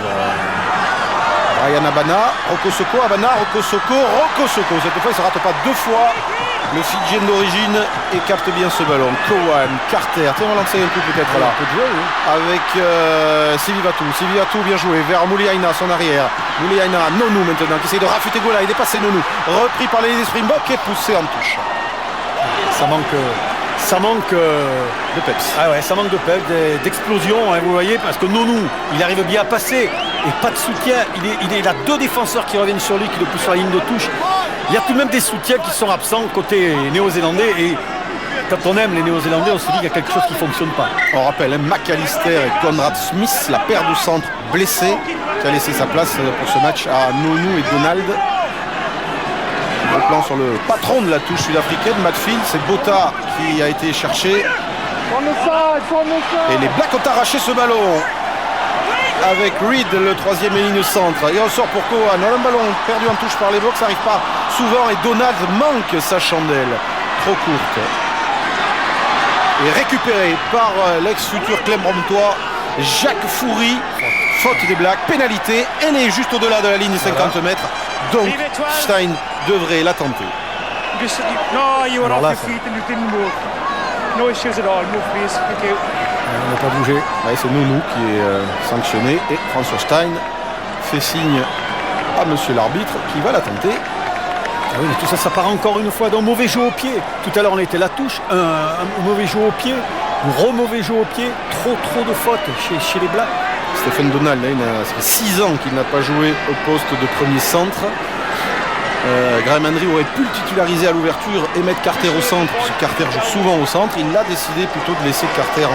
Ryan Abana, Roko Soko, cette fois il ne se rate pas 2 fois. Le Fidjien d'origine et capte bien ce ballon. Cowan, Carter, tiens on va lancer un coup peut-être là. Avec Sivivatou, bien joué, vers Mouliaina, son arrière. Mouliaina, Nonou maintenant, qui essaie de rafuter Gola, il dépasse Nonou. Repris par les Springboks et poussé en touche. Ça manque de peps. Ah ouais, ça manque de peps, d'explosion, hein, vous voyez, parce que Nonou, il arrive bien à passer et pas de soutien. Il a 2 défenseurs qui reviennent sur lui, qui le poussent sur la ligne de touche. Il y a tout de même des soutiens qui sont absents côté néo-zélandais et quand on aime les néo-zélandais, on se dit qu'il y a quelque chose qui ne fonctionne pas. On rappelle McAllister et Conrad Smith, la paire de centre blessée, qui a laissé sa place pour ce match à Nonou et Donald. Le plan sur le patron de la touche sud-africaine, Matfield, c'est Botha qui a été cherché. Et les Blacks ont arraché ce ballon avec Reed, le 3e ligne centre. Il ressort pour Cowan. Un ballon perdu en touche par les Boks, ça n'arrive pas souvent et Donald manque sa chandelle. Trop courte. Et récupéré par l'ex-futur Clermontois Jacques Foury. Faute des Blacks, pénalité. Elle est juste au-delà de la ligne des 50 mètres. Donc Stein devrait la tenter. Alors là, on n'a pas bougé. Ouais, c'est Nounou qui est sanctionné et François Stein fait signe à monsieur l'arbitre qui va la tenter. Ah oui, mais tout ça, ça part encore une fois d'un mauvais jeu au pied. Tout à l'heure, on était la touche, un mauvais jeu au pied, un mauvais jeu au pied, trop de fautes chez les Blacks. Stephen Donald, là, ça fait 6 ans qu'il n'a pas joué au poste de premier centre. Graham Henry aurait pu le titulariser à l'ouverture et mettre Carter au centre, puisque Carter joue souvent au centre. Il a décidé plutôt de laisser Carter en 10.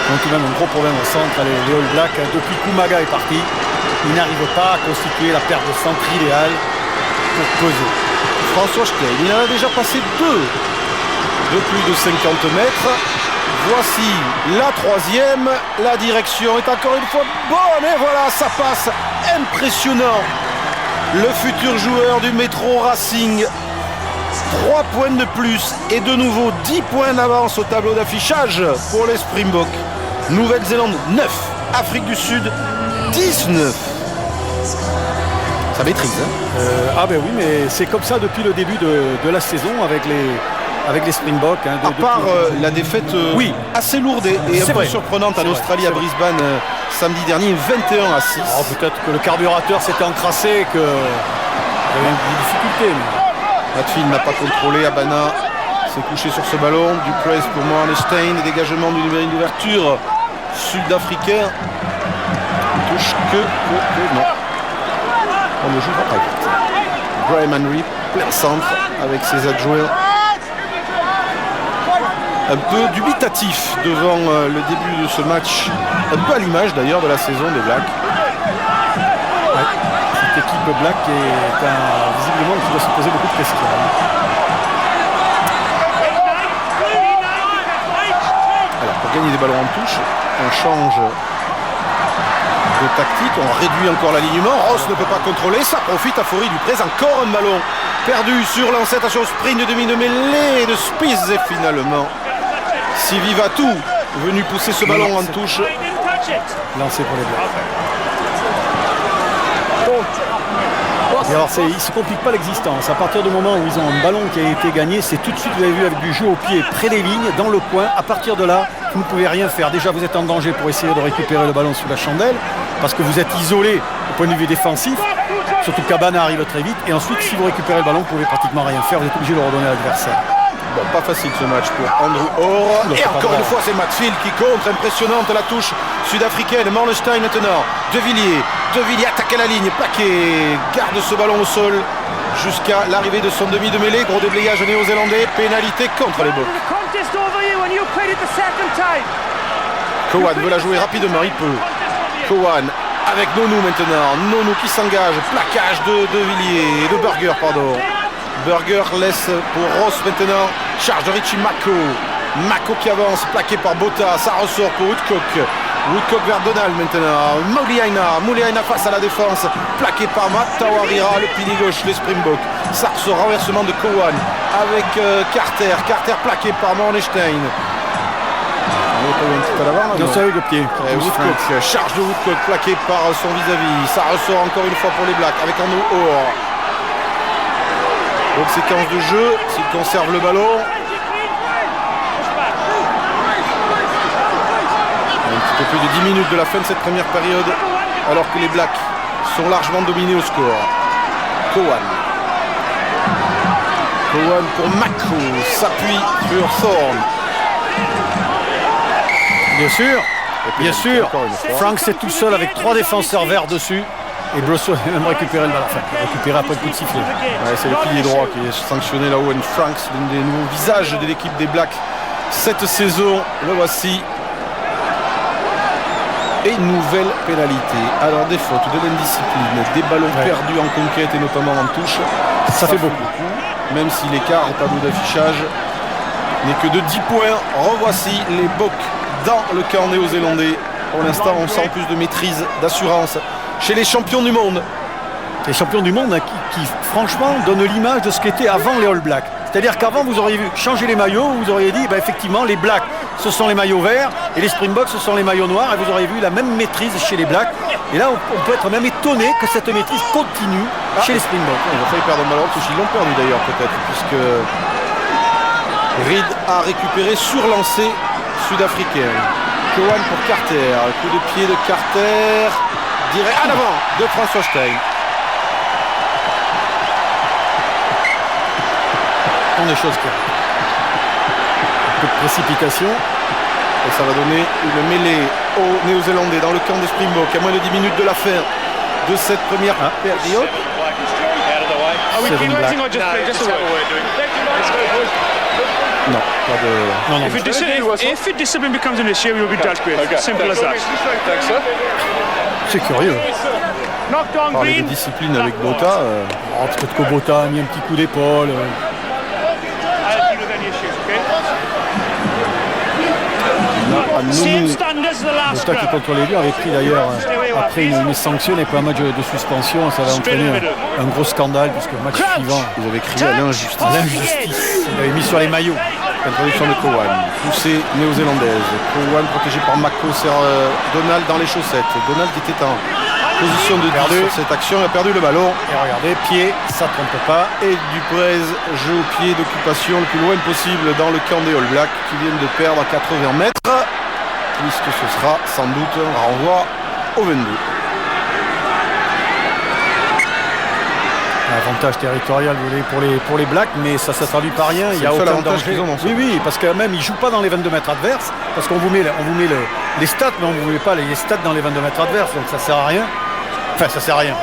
Donc il a un gros problème au centre, les All Blacks. Depuis Koumaga est parti, il n'arrive pas à constituer la paire de centre idéale pour peser. François Stein, il en a déjà passé 2 de plus de 50 mètres. Voici la 3e. La direction est encore une fois bonne et voilà, ça passe. Impressionnant. Le futur joueur du Metro Racing. 3 points de plus et de nouveau 10 points d'avance au tableau d'affichage pour les Springboks. Nouvelle-Zélande 9, Afrique du Sud 19. Ça maîtrise. Hein. Ah ben oui, mais c'est comme ça depuis le début de la saison avec les Springboks. Hein, à part la défaite oui, assez lourde et un peu surprenante en Australie à Brisbane samedi dernier, 21-6. Oh, peut-être que le carburateur s'était encrassé, qu'il y avait une difficulté. Mais... Matfield n'a pas contrôlé, Abana s'est couché sur ce ballon. Duprez pour Moornestein, dégagement du numéro d'ouverture sud-africain. Il touche que non. On ne jouera pas vite. Graham Henry, plein centre avec ses adjoints. Un peu dubitatif devant le début de ce match, un peu à l'image d'ailleurs de la saison des Blacks. Ouais. Cette équipe Black est visiblement qui doit se poser beaucoup de questions. Alors pour gagner des ballons en touche, on change de tactique, on réduit encore l'alignement. Ross ne peut pas contrôler, ça profite à Foury. Duprez, encore un ballon perdu sur lancé, attention au sprint de demi de mêlée de Spies et finalement Sivivatou venu pousser ce ballon en touche. Lancé pour les Blacks. Et alors, ils ne se compliquent pas l'existence. À partir du moment où ils ont un ballon qui a été gagné, c'est tout de suite, vous avez vu, avec du jeu au pied, près des lignes, dans le coin. À partir de là, vous ne pouvez rien faire. Déjà, vous êtes en danger pour essayer de récupérer le ballon sous la chandelle, parce que vous êtes isolé au point de vue défensif. Surtout que Cabana arrive très vite. Et ensuite, si vous récupérez le ballon, vous ne pouvez pratiquement rien faire. Vous êtes obligé de le redonner à l'adversaire. Bon, pas facile ce match pour Andrew Orr. Et encore une fois, c'est Matfield qui contre. Impressionnante la touche sud-africaine. Morlenstein maintenant. De Villiers attaque à la ligne. Plaqué. Garde ce ballon au sol jusqu'à l'arrivée de son demi de mêlée. Gros déblayage néo-zélandais. Pénalité contre les Boks. Cowan veut la jouer rapidement. Il peut. Cowan avec Nonou maintenant. Nonou qui s'engage. Plaquage de Villiers. De Burger, pardon. Burger laisse pour Ross maintenant. Charge de Richie Mako. Mako qui avance, plaqué par Botha. Ça ressort pour Woodcock. Woodcock vers Donald maintenant. Muliaina face à la défense. Plaqué par Matt Tawarira, le pilier gauche, les Springboks. Ça ressort, renversement de Cowan avec Carter. Carter plaqué par Morlenstein. Non, c'est avec le pied. Woodcock, charge de Woodcock, plaqué par son vis-à-vis. Ça ressort encore une fois pour les Blacks avec Andrew Orr. Autre séquence de jeu, s'il conserve le ballon. Un petit peu plus de 10 minutes de la fin de cette première période, alors que les Blacks sont largement dominés au score. Cowan pour Mako, s'appuie sur Thorne. Bien sûr. Frank c'est tout seul avec 3 défenseurs verts dessus. Et Brosso a même récupéré le ballon. Enfin, récupéré après le coup de sifflet. Ouais, c'est le pilier droit qui est sanctionné là. Owen Franks, l'un des nouveaux visages de l'équipe des Blacks cette saison. Le voici. Et nouvelle pénalité. Alors des fautes, de l'indiscipline, des ballons perdus en conquête et notamment en touche. Ça fait beaucoup. Même si l'écart au tableau d'affichage n'est que de 10 points. Revoici les Boks dans le camp néo-zélandais. Pour l'instant, on sent plus de maîtrise, d'assurance chez les champions du monde. Les champions du monde qui franchement donnent l'image de ce qu'étaient avant les All Blacks. C'est-à-dire qu'avant vous auriez vu changer les maillots, vous auriez dit effectivement les Blacks ce sont les maillots verts et les Springboks ce sont les maillots noirs, et vous auriez vu la même maîtrise chez les Blacks. Et là on peut être même étonné que cette maîtrise continue chez les Springboks. Ils ont failli perdre le ballon, ils l'ont perdu d'ailleurs peut-être, puisque Reed a récupéré sur lancé sud-africain. Cowan pour Carter, coup de pied de Carter. Direct à l'avant de François Stein. Ce sont des choses qui arrivent. Un peu de précipitation. Et ça va donner une mêlée aux Néo-Zélandais dans le camp des Springboks à moins de 10 minutes de la fin de cette première période. Non, pas de... Non. If discipline becomes an issue, you'll be dealt with. Simple as that. C'est curieux. On parlait de discipline avec Botha. Peut-être que Botha a mis un petit coup d'épaule. Botha qui contre les lieux avait pris d'ailleurs après une sanction et pas un match de suspension. Ça va entraîner un gros scandale puisque le match suivant ils avaient crié à l'injustice. Il avait mis sur les maillots. Introduction de Cowan, poussée néo-zélandaise. Cowan protégé par Mako, c'est Donald dans les chaussettes. Donald qui était en position de perdu sur cette action, a perdu le ballon. Et regardez, pied, ça ne trompe pas. Et Duprez, jeu au pied d'occupation le plus loin possible dans le camp des All Blacks qui viennent de perdre à 80 mètres. Puisque ce sera sans doute un renvoi au 22. Avantage territorial pour les Blacks, mais ça ne traduit pas rien. Il y a aucun danger. Oui, parce que même ils ne jouent pas dans les 22 mètres adverses, parce qu'on vous met les stats, mais on ne vous met pas les stats dans les 22 mètres adverses, donc ça ne sert à rien. Enfin, ça ne sert à rien.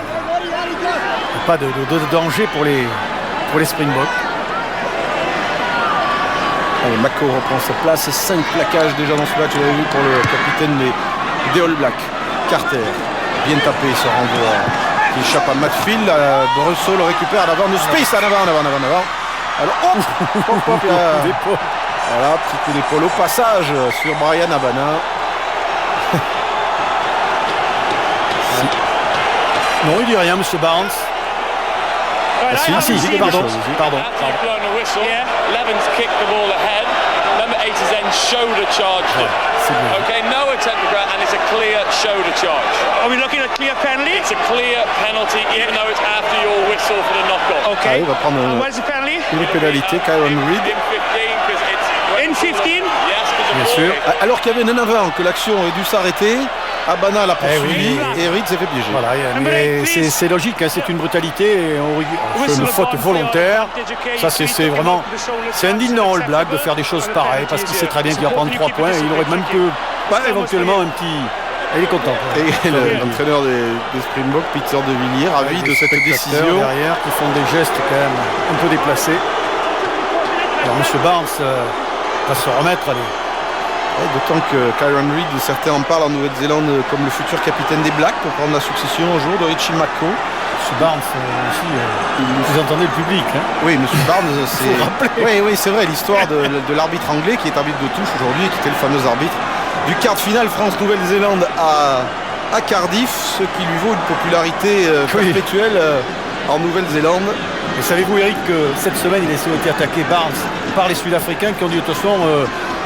Il n'y a pas de danger pour les Springboks. Allez, Mako reprend sa place, 5 plaquages déjà dans ce match, vous l'avez vu pour le capitaine des All Blacks. Carter, bien tapé ce renvoi. Qui échappe à Matfield, Bressot le récupère à l'avant de Space, en avant. Alors hop, voilà, petit coup d'épaule au passage sur Bryan Habana. Non, il dit rien, monsieur Barnes. Pardon. Levin's kicked the ball ahead. Number 8 is then shoulder charged. Okay, no attempt to grab, and it's a clear shoulder charge. Are we looking at clear penalty? It's a clear penalty, even though it's after your whistle for the knock-off. Okay. Il va prendre Where's the penalty? une pénalité, Kyron Reed. In 15, because it's... In 15? Yes, because Bien the sûr. ball is... Alors qu'il y avait un avant, que l'action aurait dû s'arrêter, Abana l'a poursuivi et Reed s'est fait piéger. Voilà, mais c'est logique, hein, c'est une brutalité, et on fait une faute volontaire. Ça, c'est vraiment, c'est indigne d'un All Black de faire des choses pareilles, parce qu'il sait très bien qu'il va prendre 3 points, et il aurait même que, éventuellement, un petit... Il est content. Et l'entraîneur des Springboks, Peter De Villiers, ravi de cette décision. Derrière, qui font des gestes quand même un peu déplacés. Alors, M. Barnes va se remettre, allez. Ouais, d'autant que Kyron Reed, certains en parlent en Nouvelle-Zélande comme le futur capitaine des Blacks pour prendre la succession un jour de Richie McCaw. M. Barnes aussi, vous entendez le public. Hein. Oui, M. Barnes, c'est oui, c'est vrai, l'histoire de l'arbitre anglais qui est arbitre de touche aujourd'hui et qui était le fameux arbitre du quart de finale France-Nouvelle-Zélande à Cardiff, ce qui lui vaut une popularité perpétuelle en Nouvelle-Zélande. Et savez-vous, Eric, que cette semaine, il a été attaqué Barnes par les Sud-Africains qui ont dit de toute façon,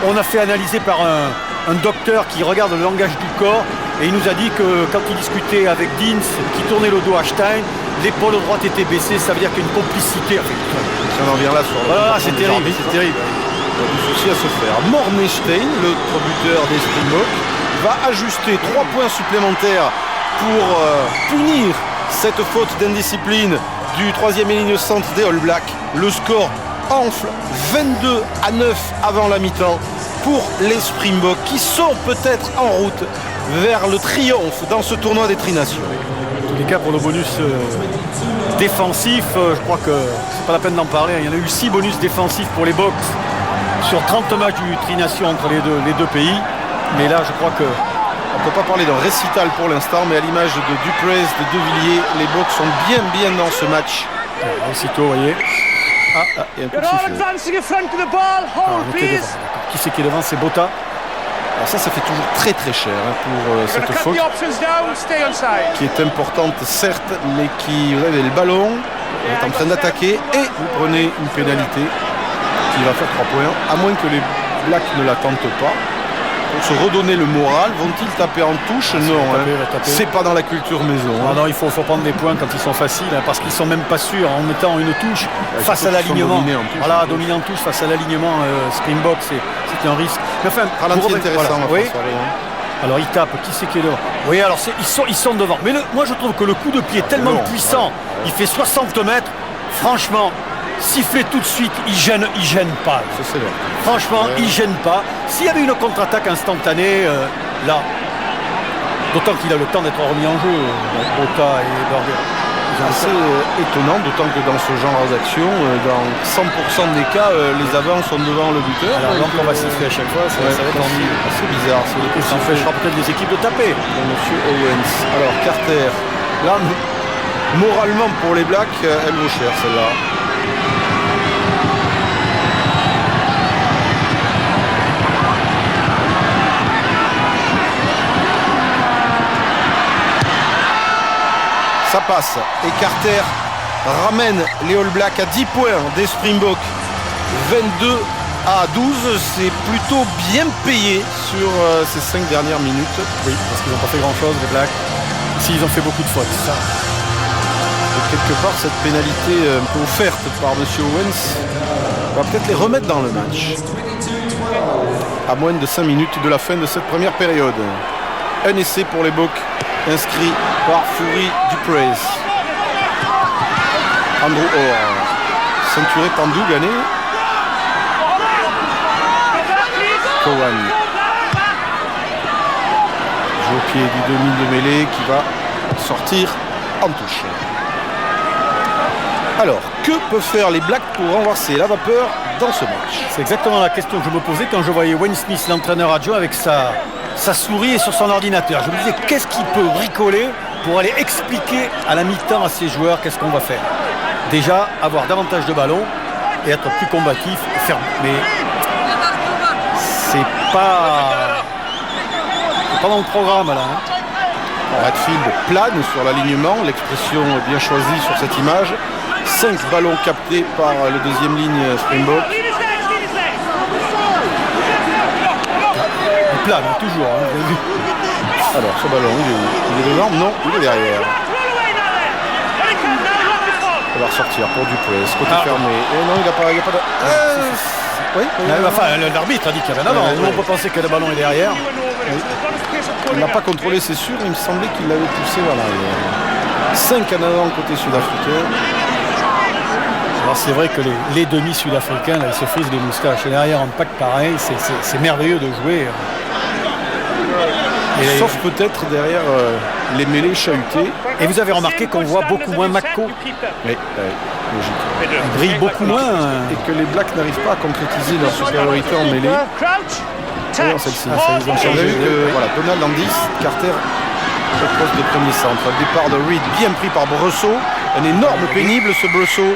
on a fait analyser par un docteur qui regarde le langage du corps, et il nous a dit que quand il discutait avec Deans, qui tournait le dos à Stein, l'épaule droite était baissée, ça veut dire qu'il y a une complicité. Si on en vient là sur voilà, c'est terrible, c'est terrible. Il y a du souci à se faire. Morné Stein, l'autre buteur des Springboks, va ajuster 3 points supplémentaires pour punir cette faute d'indiscipline du 3e ligne centre des All Blacks. Le score enfle 22-9 avant la mi-temps pour les Springboks qui sont peut-être en route vers le triomphe dans ce tournoi des Tri-Nations. En tous les cas, pour le bonus défensif, je crois que c'est pas la peine d'en parler. Il y en a eu 6 bonus défensifs pour les Boks sur 30 matchs du Tri-Nation entre les deux pays. Mais là, je crois que on ne peut pas parler d'un récital pour l'instant, mais à l'image de Duprez, de De Villiers, les Boks sont bien dans ce match. Aussitôt, vous voyez. Il y a un coup de sifflet. Qui c'est qui est devant? C'est Bota. Alors ça fait toujours très cher pour cette faute qui est importante certes, mais qui, vous avez le ballon, vous êtes en train d'attaquer et vous prenez une pénalité qui va faire 3 points, à moins que les Blacks ne la tentent pas. Pour se redonner le moral, vont-ils taper en touche? Non, c'est pas dans la culture maison. Non, il faut prendre des points quand ils sont faciles, parce qu'ils sont même pas sûrs en mettant une touche face à l'alignement. Voilà, dominer en touche face à l'alignement Springbok, c'est un risque. Mais enfin, ralenti intéressant, oui. Alors il tape, qui c'est qui est devant? Oui, alors ils sont devant. Mais moi je trouve que le coup de pied est tellement puissant, il fait 60 mètres, franchement. Siffler tout de suite, il gêne pas. Franchement, il gêne pas. S'il y avait une contre-attaque instantanée, là, d'autant qu'il a le temps d'être remis en jeu, Bota et Burger. C'est assez étonnant, d'autant que dans ce genre d'action, dans 100% des cas, les avants sont devant le buteur. Alors donc on va siffler à chaque fois, ça va être assez bizarre. Ça empêchera peut-être les équipes de taper. Monsieur Owens. Alors Carter, là, moralement pour les Blacks, elle vaut cher celle-là. Ça passe et Carter ramène les All Blacks à 10 points des Springboks. 22-12, c'est plutôt bien payé sur ces 5 dernières minutes. Oui, parce qu'ils n'ont pas fait grand-chose les Blacks. Ici, ils ont fait beaucoup de fautes. Ça. Et quelque part, cette pénalité un peu offerte par M. Owens va peut-être les remettre dans le match. À moins de 5 minutes de la fin de cette première période. Un essai pour les Boks, inscrit par Fury Duprez. Andrew Orr, ceinturé pendu, gagné. Cowan. Joue au pied du demi de mêlée qui va sortir en touche. Alors, que peuvent faire les Blacks pour renverser la vapeur dans ce match? C'est exactement la question que je me posais quand je voyais Wayne Smith, l'entraîneur adjoint, avec sa souris et sur son ordinateur. Je me disais, qu'est-ce qu'il peut bricoler pour aller expliquer à la mi-temps à ses joueurs qu'est-ce qu'on va faire? Déjà, avoir davantage de ballons et être plus combatif et faire... Mais c'est pas dans le programme là. Redfield plane sur l'alignement, l'expression bien choisie sur cette image. 5 ballons captés par le deuxième ligne Springbok. plane, toujours. Hein, vous avez vu. Alors ce ballon, il est devant? Non, il est derrière. Il va ressortir pour Duprez, côté fermé. Et non, il n'y a pas de... oui, enfin, l'arbitre a dit qu'il y avait un avant. On peut penser que le ballon est derrière. Il n'a pas contrôlé, c'est sûr. Il me semblait qu'il l'avait poussé vers l'arrière. 5 en avant côté sud-africain. Alors c'est vrai que les demi sud-africains, là, ils se frisent les moustaches. Et derrière un pack pareil, c'est merveilleux de jouer. Sauf peut-être derrière les mêlées chahutées. Et vous avez remarqué qu'on voit beaucoup moins Mako. Oui, logique. Il brille beaucoup moins. Et que les Blacks n'arrivent pas à concrétiser leur supériorité en mêlée. Celle-ci. Vous avez vu que voilà, Donald en 10, Carter au poste de premier centre. Le départ de Reed bien pris par Brosseau. Un énorme pénible ce Brosseau.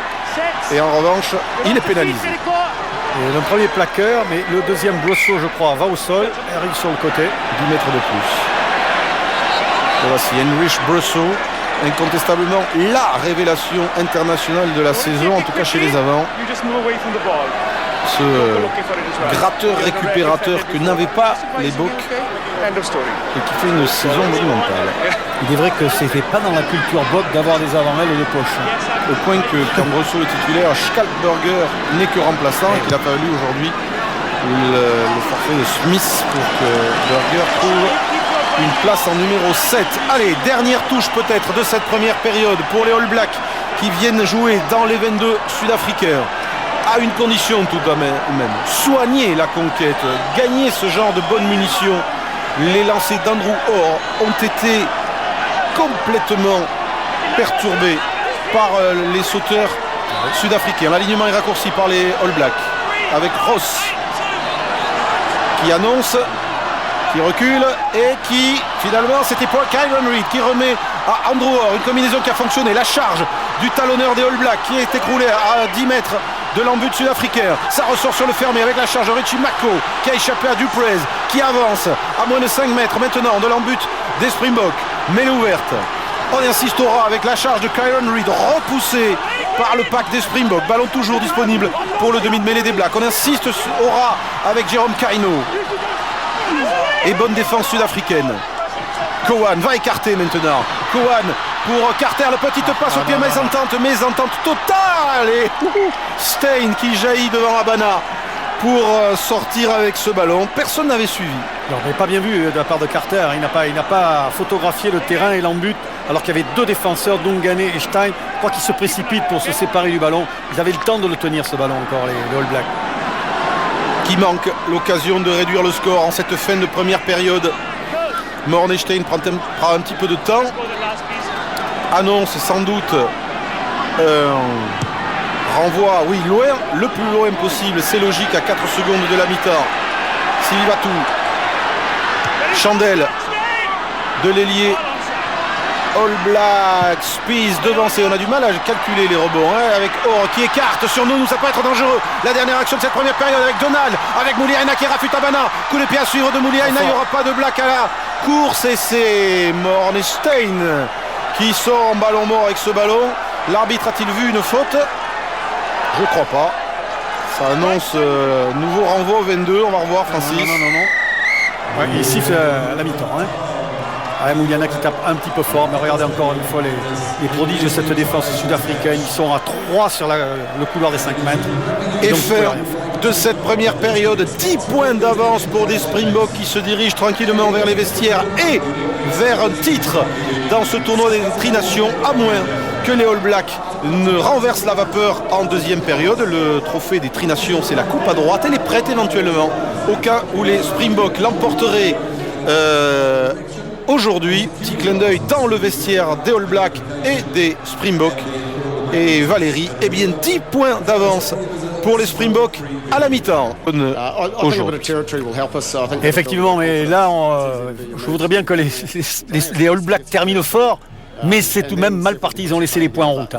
Et en revanche, il est pénalisé. Et le premier plaqueur, mais le deuxième Brosseau, je crois, va au sol, arrive sur le côté. 10 mètres de plus. Et voici Heinrich Brosseau, incontestablement la révélation internationale de la saison, en tout cas chez les avants. Ce gratteur récupérateur que n'avaient pas les Boks et qui fait une saison monumentale. Il est vrai que c'était pas dans la culture Bok d'avoir des avant-ailes de poche. Au point que quand Brosseau est titulaire, Schalkberger n'est que remplaçant et qu'il a fallu aujourd'hui le forfait de Smith pour que Berger trouve une place en numéro 7. Allez, dernière touche peut-être de cette première période pour les All Blacks qui viennent jouer dans les 22 Sud-Africains. À une condition tout de même, soigner la conquête, gagner ce genre de bonnes munitions. Les lancers d'Andrew Orr ont été complètement perturbés par les sauteurs sud-africains. L'alignement est raccourci par les All Blacks avec Ross qui annonce, qui recule et qui finalement c'était pour Kyron Reed qui remet à Andrew Orr une combinaison qui a fonctionné. La charge du talonneur des All Blacks qui est écroulé à 10 mètres de l'embut sud-africain. Ça ressort sur le fermé avec la charge de Richie Mako qui a échappé à Duprez qui avance à moins de 5 mètres maintenant de l'embut des Springboks. Mêlée ouverte. On insiste au ras avec la charge de Kyron Reed repoussé par le pack des Springboks. Ballon toujours disponible pour le demi de mêlée des Blacks. On insiste au ras avec Jérôme Kaino. Et bonne défense sud-africaine. Cowan va écarter maintenant. Cowan pour Carter, le petite passe au pied, mésentente totale. Et Steyn qui jaillit devant Abana pour sortir avec ce ballon. Personne n'avait suivi. On n'avait pas bien vu de la part de Carter. Il n'a pas photographié le terrain et l'embut alors qu'il y avait deux défenseurs, Dongane et Steyn. Je crois qu'ils se précipitent pour se séparer du ballon. Ils avaient le temps de le tenir ce ballon encore, les All Blacks. Qui manque l'occasion de réduire le score en cette fin de première période. Mornestein prend un petit peu de temps. Annonce sans doute renvoi, oui, loin, le plus loin possible, c'est logique, à 4 secondes de la mi-temps. Silivatou, Chandel de l'ailier All Blacks, Spies devancé. On a du mal à calculer les rebonds avec Orr qui écarte sur nous, ça peut être dangereux. La dernière action de cette première période avec Donald, avec Muliaina qui rafute Abana. Coup de pied à suivre de Muliaina, il n'y aura pas de Black à la course et c'est Mornestein qui sort en ballon mort avec ce ballon. L'arbitre a-t-il vu une faute? Je crois pas. Ça annonce nouveau renvoi au 22, on va revoir Francis. Non. Ouais, il siffle à la mi-temps. Muliaina qui tape un petit peu fort, mais regardez encore une fois les prodiges de cette défense sud-africaine. Ils sont à 3 sur le couloir des 5 mètres. Et faire de cette première période 10 points d'avance pour des Springboks qui se dirigent tranquillement vers les vestiaires et vers un titre dans ce tournoi des Tri-Nations, à moins que les All Blacks ne renversent la vapeur en deuxième période. Le trophée des Tri-Nations, c'est la coupe à droite. Elle est prête éventuellement au cas où les Springboks l'emporteraient aujourd'hui. Petit clin d'œil dans le vestiaire des All Blacks et des Springboks. Et Valérie, 10 points d'avance pour les Springboks à la mi-temps. Effectivement, mais là, je voudrais bien que les All Blacks terminent fort, mais c'est tout de même mal parti. Ils ont laissé les points en route.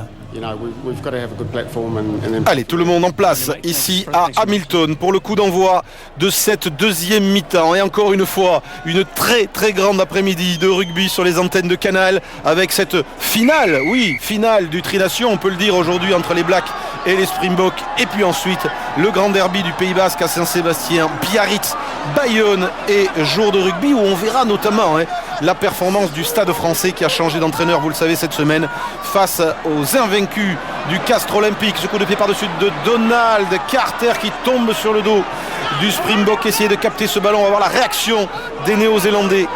Allez, tout le monde en place ici à Hamilton pour le coup d'envoi de cette deuxième mi-temps. Et encore une fois, une très très grande après-midi de rugby sur les antennes de Canal avec cette finale, finale du Tri-Nation, on peut le dire aujourd'hui, entre les Blacks et les Springboks. Et puis ensuite, le grand derby du Pays Basque à Saint-Sébastien, Biarritz, Bayonne et jour de rugby où on verra notamment la performance du Stade français qui a changé d'entraîneur, vous le savez, cette semaine face aux invaincus du Castres Olympique. Ce coup de pied par-dessus de Donald Carter qui tombe sur le dos du Springbok. Essayer de capter ce ballon, on va voir la réaction des Néo-Zélandais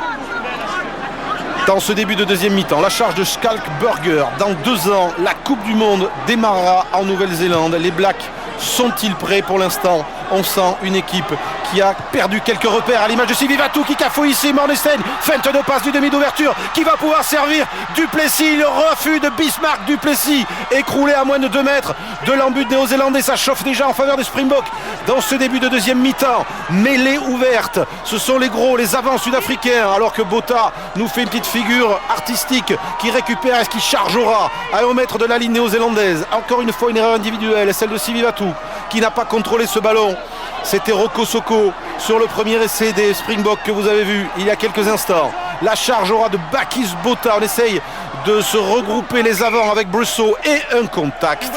dans ce début de deuxième mi-temps. La charge de Schalkburger. Dans 2 ans, la Coupe du Monde démarrera en Nouvelle-Zélande. Les Blacks sont-ils prêts? Pour l'instant, on sent une équipe qui a perdu quelques repères à l'image de Sivivatu qui cafouille ici. Mornestein, feinte de passe du demi d'ouverture qui va pouvoir servir Duplessis. Le refus de Bismarck. Duplessis écroulé à moins de 2 mètres de l'embut néo-zélandais. Ça chauffe déjà en faveur des Springboks dans ce début de deuxième mi-temps. Mêlée ouverte, ce sont les gros, les avants sud-africains, alors que Botha nous fait une petite figure artistique qui récupère. Est-ce qu'il chargera à 1 mètre de la ligne néo-zélandaise? Encore une fois une erreur individuelle, celle de Sivivatu qui n'a pas contrôlé ce ballon. C'était Roko Soko sur le premier essai des Springboks que vous avez vu il y a quelques instants. La charge aura de Bakis Botha. On essaye de se regrouper les avants avec Brousseau et un contact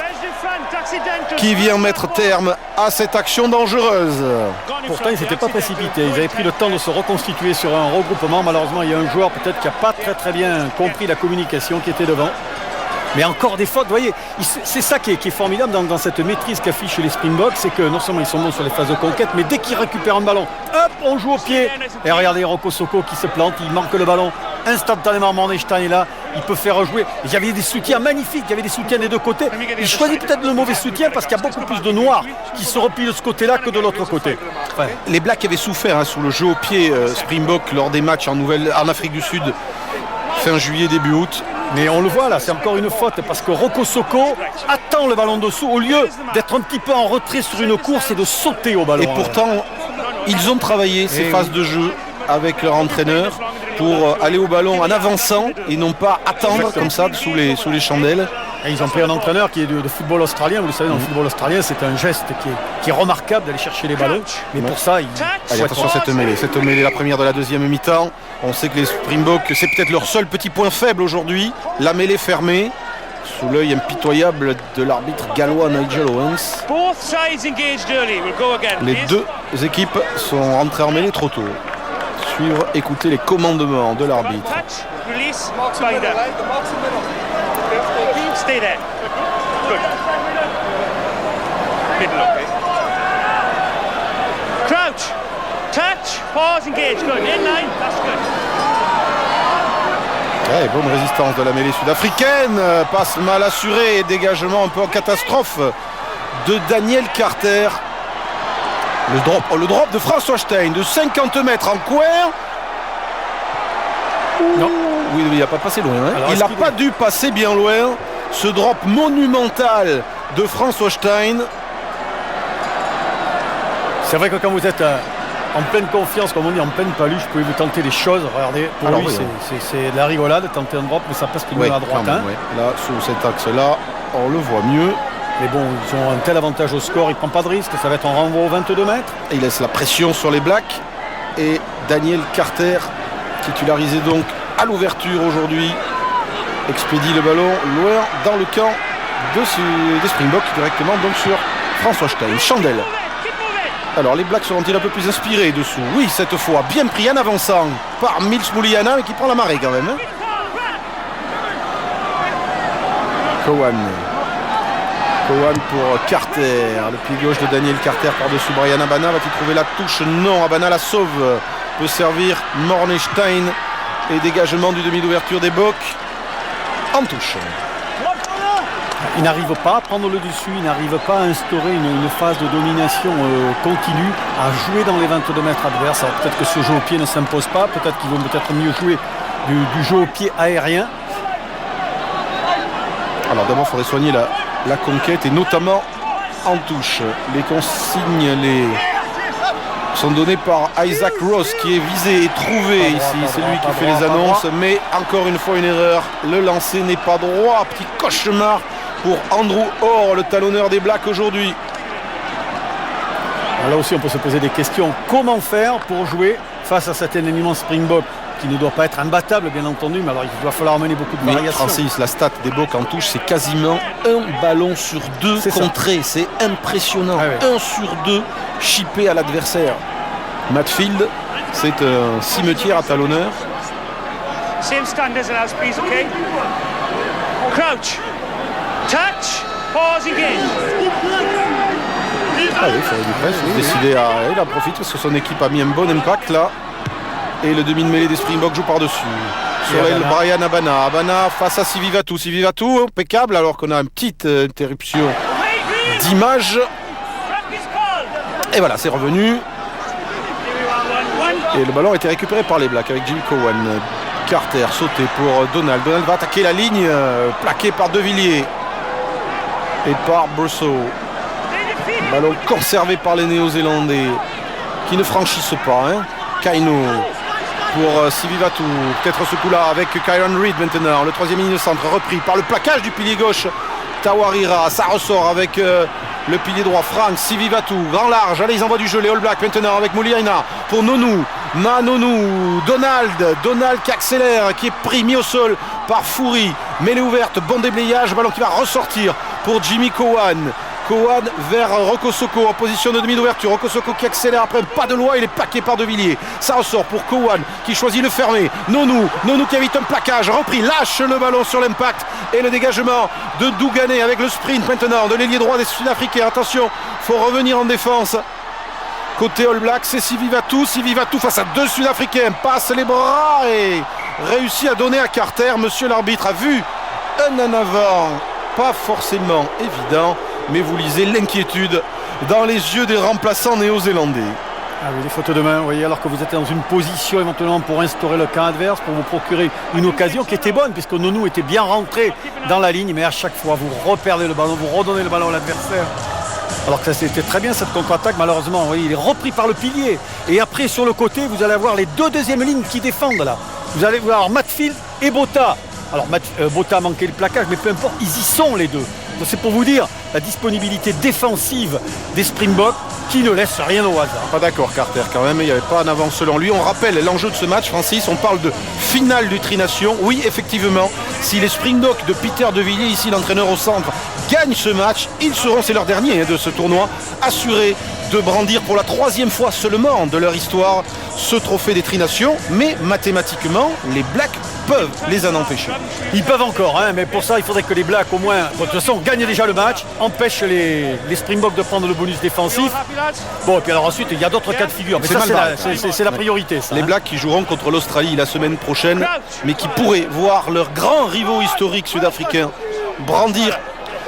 qui vient mettre terme à cette action dangereuse. Pourtant, ils ne s'étaient pas précipités. Ils avaient pris le temps de se reconstituer sur un regroupement. Malheureusement, il y a un joueur peut-être qui n'a pas très bien compris la communication qui était devant. Mais encore des fautes, vous voyez, c'est ça qui est formidable dans cette maîtrise qu'affichent les Springboks, c'est que non seulement ils sont bons sur les phases de conquête, mais dès qu'ils récupèrent un ballon, hop, on joue au pied. Et regardez Roko Soko qui se plante, il manque le ballon. Instantanément, Mornestein est là, il peut faire rejouer. Il y avait des soutiens magnifiques, il y avait des soutiens des deux côtés. Il choisit peut-être le mauvais soutien parce qu'il y a beaucoup plus de noirs qui se replient de ce côté-là que de l'autre côté. Enfin, les Blacks avaient souffert sous le jeu au pied Springbok lors des matchs en Afrique du Sud, fin juillet, début août. Mais on le voit là, c'est encore une faute parce que Roko Soko attend le ballon dessous au lieu d'être un petit peu en retrait sur une course et de sauter au ballon. Et pourtant, ils ont travaillé ces phases de jeu avec leur entraîneur pour aller au ballon en avançant et non pas attendre comme ça sous les chandelles. Et ils ont pris un entraîneur qui est de football australien. Vous le savez, dans le football australien, c'est un geste qui est remarquable d'aller chercher les ballons. Mais pour ça, allez, attention à cette mêlée, la première de la deuxième mi-temps. On sait que les Springboks, c'est peut-être leur seul petit point faible aujourd'hui. La mêlée fermée, sous l'œil impitoyable de l'arbitre gallois Nigel Owens. Les deux équipes sont rentrées en mêlée trop tôt. Suivre, écouter les commandements de l'arbitre. Stay there. Good. Middle, okay. Crouch. Touch. Pause. Engage. Good. In line. That's good. Ouais, bonne résistance de la mêlée sud-africaine. Passe mal assurée. Dégagement un peu en catastrophe de Daniel Carter. Le drop de François Stein de 50 mètres en coin. Non. Oui, il n'a pas passé loin. Il n'a pas dû passer bien loin. Ce drop monumental de François Stein. C'est vrai que quand vous êtes en pleine confiance, comme on dit, en pleine paluche, vous pouvez vous tenter des choses. Regardez, pour lui, c'est de la rigolade, tenter un drop, mais ça passe plus à droite. Là, sous cet axe-là, on le voit mieux. Mais bon, ils ont un tel avantage au score, il ne prend pas de risque, ça va être un renvoi aux 22 mètres. Et il laisse la pression sur les Blacks. Et Daniel Carter, titularisé donc à l'ouverture aujourd'hui, expédie le ballon loin dans le camp des Springboks, directement donc sur François Stein. Chandelle. Alors les Blacks seront-ils un peu plus inspirés dessous? Oui, cette fois, bien pris en avançant par Mills Mouliana, mais qui prend la marée quand même. Cowan pour Carter. Le pied gauche de Daniel Carter par-dessus Brian Abana. Va-t-il trouver la touche? Non, Abana la sauve. Peut servir Mornestein. Et dégagement du demi d'ouverture des Boks en touche. Il n'arrive pas à prendre le dessus, il n'arrive pas à instaurer une phase de domination continue, à jouer dans les 22 mètres adverses. Alors peut-être que ce jeu au pied ne s'impose pas, peut-être qu'ils vont peut-être mieux jouer du jeu au pied aérien. Alors d'abord, il faudrait soigner la conquête et notamment en touche. Les consignes sont données par Isaac Ross qui est visé et trouvé ici. C'est lui qui fait les annonces, mais encore une fois une erreur. Le lancer n'est pas droit. Petit cauchemar pour Andrew Orr, le talonneur des Blacks aujourd'hui. Là aussi on peut se poser des questions. Comment faire pour jouer face à cet élément Springbok qui ne doit pas être imbattable, bien entendu, mais alors il va falloir amener beaucoup de variations. Francis, la stat des Bock en touche, c'est quasiment un ballon sur 2 contrés. C'est impressionnant. 1 sur 2 chippé à l'adversaire. Matfield, c'est un cimetière à talonneur. Same stand as the last piece, okay? Crouch. Touch. Pause again. Ah oui, il faudrait du presse. Décidé à... Il en profite parce que son équipe a mis un bon impact là. Et le demi de mêlée des Springboks joue par-dessus. Sur l'aile, Brian Abana. Abana face à Sivivatu. Sivivatu, impeccable, alors qu'on a une petite interruption d'image. Et voilà, c'est revenu. Et le ballon a été récupéré par les Blacks avec Jimmy Cowan. Carter sauté pour Donald. Donald va attaquer la ligne, plaqué par De Villiers et par Brousseau. Ballon conservé par les Néo-Zélandais qui ne franchissent pas. Kaino pour Sivivatu. Peut-être ce coup-là avec Kyron Reid maintenant. Le troisième ligne de centre repris par le plaquage du pilier gauche. Tawarira, ça ressort avec le pilier droit. Frank, Sivivatu, grand large. Allez, ils envoient du jeu. Les All Blacks maintenant avec Mouliaina pour Nonou. Manonou, Donald qui accélère, qui est pris, mis au sol par Fourie. Mêlée ouverte, bon déblayage. Ballon qui va ressortir pour Jimmy Cowan. Cowan vers Rokosoko en position de demi d'ouverture. Rokosoko qui accélère après pas de loi, il est plaqué par De Villiers. Ça ressort pour Cowan qui choisit le fermer. Nonou qui évite un plaquage, repris, lâche le ballon sur l'impact et le dégagement de Dougané avec le sprint maintenant de l'ailier droit des Sud-Africains. Attention, faut revenir en défense. Côté All Black, c'est Sivivatu face à 2 Sud-Africains, passe les bras et réussit à donner à Carter. Monsieur l'arbitre a vu un en avant, pas forcément évident, mais vous lisez l'inquiétude dans les yeux des remplaçants néo-zélandais. Ah oui, les fautes de main, vous voyez, alors que vous êtes dans une position éventuellement pour instaurer le camp adverse, pour vous procurer une occasion qui était bonne, puisque Nonou était bien rentré dans la ligne, mais à chaque fois vous reperdez le ballon, vous redonnez le ballon à l'adversaire. Alors que ça c'était très bien cette contre-attaque, malheureusement, vous voyez, il est repris par le pilier. Et après sur le côté, vous allez avoir les 2 deuxièmes lignes qui défendent là. Vous allez voir Matfield et Botha. Alors Botha a manqué le plaquage, mais peu importe, ils y sont les deux. Donc c'est pour vous dire la disponibilité défensive des Springboks qui ne laisse rien au hasard. Pas d'accord Carter quand même, il n'y avait pas en avance selon lui. On rappelle l'enjeu de ce match, Francis, on parle de finale du Tri-Nation. Oui, effectivement, si les Springboks de Peter De Villiers, ici l'entraîneur au centre, gagnent ce match, ils seront, c'est leur dernier de ce tournoi, assurés de brandir pour la 3e fois seulement de leur histoire ce trophée des Tri-Nations. Mais mathématiquement, les Blacks peuvent les en empêcher. Ils peuvent encore, mais pour ça il faudrait que les Blacks au moins, de toute façon, gagnent déjà le match, empêchent les Springboks de prendre le bonus défensif. Bon, et puis alors ensuite il y a d'autres cas de figure, mais c'est la priorité ça. Les Blacks qui joueront contre l'Australie la semaine prochaine, mais qui pourraient voir leurs grands rivaux historiques sud-africains brandir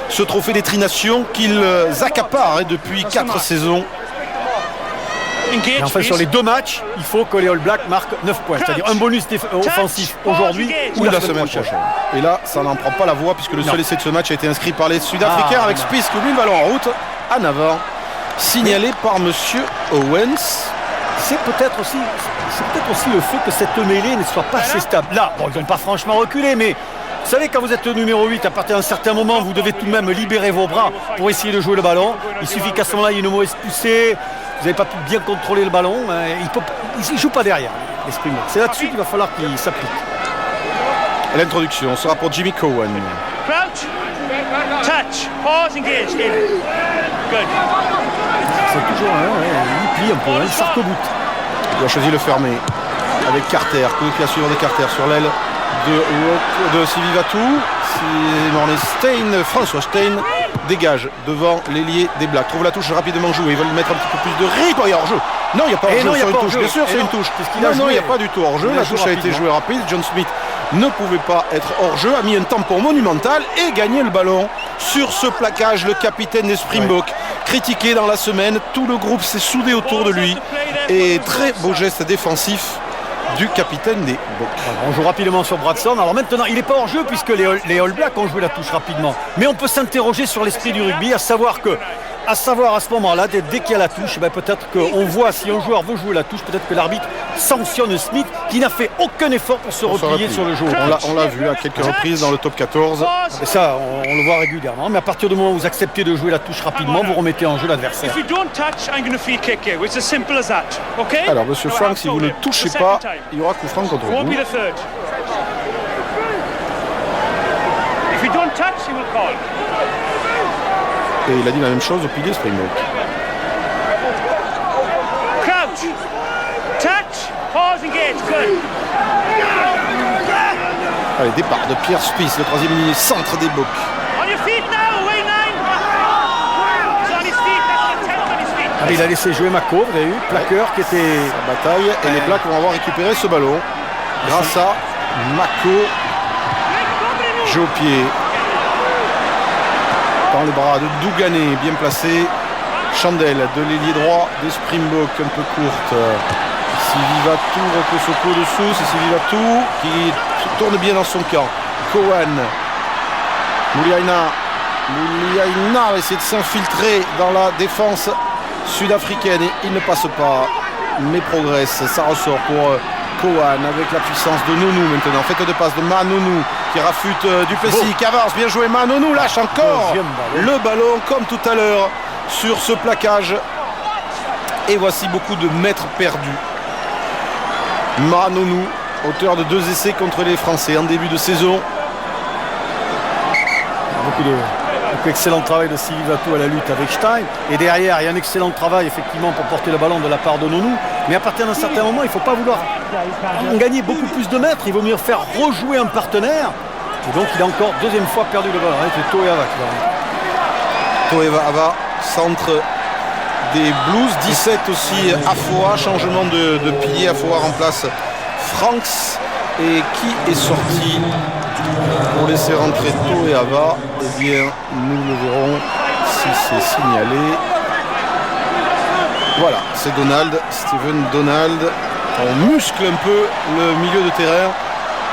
ce trophée des Tri-Nations qu'ils accaparent depuis 4 saisons. Et enfin sur les 2 matchs, il faut que les All Blacks marquent 9 points, c'est-à-dire un bonus offensif aujourd'hui ou la semaine prochaine. Et là, ça n'en prend pas la voie puisque le seul essai de ce match a été inscrit par les Sud-Africains avec Spies qui oublie le ballon en route en avant, signalé par Monsieur Owens. C'est peut-être aussi le fait que cette mêlée ne soit pas assez stable. Là, bon, ils n'ont pas franchement reculé, mais vous savez, quand vous êtes numéro 8, à partir d'un certain moment, vous devez tout de même libérer vos bras pour essayer de jouer le ballon. Il suffit qu'à ce moment-là, il y ait une mauvaise poussée. Vous n'avez pas pu bien contrôler le ballon. Il ne joue pas derrière, les Springboks. C'est là-dessus qu'il va falloir qu'il s'applique. L'introduction sera pour Jimmy Cowan. Crouch. Touch. Pause, engage. Good. C'est toujours il plie un peu, il s'arc-boute. Il a choisi le fermer avec Carter, coéquipier de Carter sur l'aile de Sivivatu. François Stein dégage devant l'ailier des Blacks. Trouve la touche rapidement jouée. Ils veulent mettre un petit peu plus de rythme. Il y a hors-jeu. Non, il n'y a pas hors-jeu sur une touche. Bien sûr, c'est une touche. Non, il n'y a pas du tout hors-jeu. La touche a été jouée rapide. John Smith ne pouvait pas être hors-jeu. A mis un tampon monumental et gagné le ballon sur ce plaquage. Le capitaine des Springboks, critiqué dans la semaine. Tout le groupe s'est soudé autour de lui. Et très beau geste défensif du capitaine des Boks. On joue rapidement sur Bradson. Alors maintenant, il n'est pas hors jeu puisque les All Blacks ont joué la touche rapidement. Mais on peut s'interroger sur l'esprit du rugby, à savoir que À savoir à ce moment-là, dès qu'il y a la touche, peut-être qu'on voit si un joueur veut jouer la touche, peut-être que l'arbitre sanctionne Smith qui n'a fait aucun effort pour se replier sur le joueur. On l'a vu à quelques reprises dans le top 14. Et ça, on le voit régulièrement. Mais à partir du moment où vous acceptez de jouer la touche rapidement, vous remettez en jeu l'adversaire. Alors, monsieur Frank, si vous ne touchez pas, il y aura coup franc contre vous. Et il a dit la même chose au pilier Springbok. Crouch, touch, pause, engage, good. Allez, départ de Pierre Spies, le troisième ligne, centre des Boks. On your feet now, away 9. He's on his feet, that's the 10 on his feet. Il a laissé jouer Mako, vous avez vu, plaqueur qui était... Sa bataille, et les Blacks vont avoir récupéré ce ballon grâce à Mako. Jeu au pied. Dans les bras de Dougané, bien placé. Chandelle de l'ailier droit des Springboks, un peu courte. Sivivatou repose au coup dessous. C'est Sivivatou qui tourne bien dans son camp. Cowan. Mouliaina va essayer de s'infiltrer dans la défense sud-africaine. Et il ne passe pas, mais progresse. Ça ressort pour Cowan avec la puissance de Nounou maintenant. Fête de passe de Manounou qui rafute Duplessis, qui avance. Bien joué Manounou, lâche encore le ballon comme tout à l'heure sur ce plaquage. Et voici beaucoup de mètres perdus. Manounou, auteur de 2 essais contre les Français en début de saison. Beaucoup excellent travail de Sivivatou à la lutte avec Stein. Et derrière, il y a un excellent travail effectivement pour porter le ballon de la part de Nounou. Mais à partir d'un certain moment, il ne faut pas vouloir en gagner beaucoup plus de mètres. Il vaut mieux faire rejouer un partenaire. Et donc il a encore deuxième fois perdu le ballon. C'est Toeava qui va. Toeava, centre des Blues. 17 aussi Afoa, changement de pilier. Afoa remplace Franks. Et qui est sorti pour laisser rentrer Toeava? Eh bien, nous le verrons si c'est signalé. Voilà, c'est Donald, Steven Donald. On muscle un peu le milieu de terrain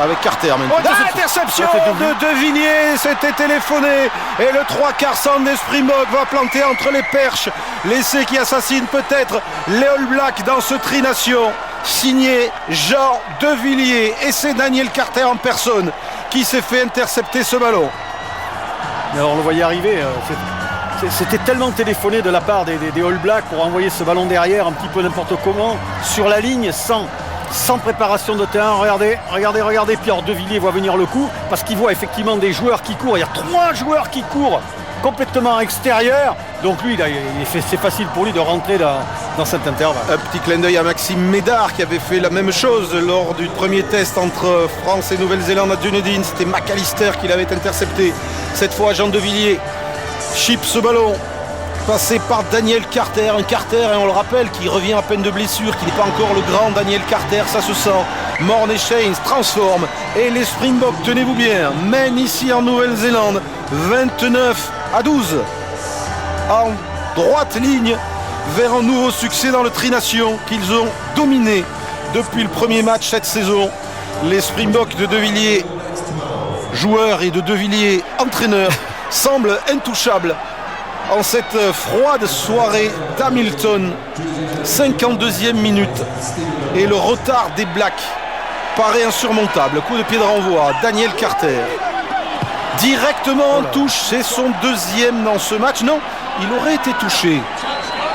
avec Carter maintenant. Interception de Devigné, c'était téléphoné. Et le 3/4 centre des Springboks va planter entre les perches. L'essai qui assassine peut-être les All Blacks dans ce tri-nation. Signé Jean Devilliers. Et c'est Daniel Carter en personne qui s'est fait intercepter ce ballon. Alors on le voyait arriver. C'était tellement téléphoné de la part des All Blacks pour envoyer ce ballon derrière un petit peu n'importe comment sur la ligne sans préparation de terrain. Regardez. Pierre Devilliers voit venir le coup parce qu'il voit effectivement des joueurs qui courent. Il y a 3 joueurs qui courent complètement extérieur. Donc lui, c'est facile pour lui de rentrer dans cet intervalle. Un petit clin d'œil à Maxime Médard qui avait fait la même chose lors du premier test entre France et Nouvelle-Zélande à Dunedin. C'était McAllister qui l'avait intercepté. Cette fois, Jean Devilliers chip ce ballon. Passé par Daniel Carter. Un Carter, et on le rappelle, qui revient à peine de blessure, qui n'est pas encore le grand Daniel Carter, ça se sent. Morne Chains transforme. Et les Springboks, tenez-vous bien, mènent ici en Nouvelle-Zélande 29-12. En droite ligne vers un nouveau succès dans le tri-nation qu'ils ont dominé depuis le premier match cette saison. Les Springboks de Devilliers, joueurs, et de Devilliers, entraîneurs, semblent intouchables en cette froide soirée d'Hamilton. 52e minute et le retard des Blacks paraît insurmontable. Coup de pied de renvoi, Daniel Carter directement en touche, c'est son 2e dans ce match. Non, il aurait été touché,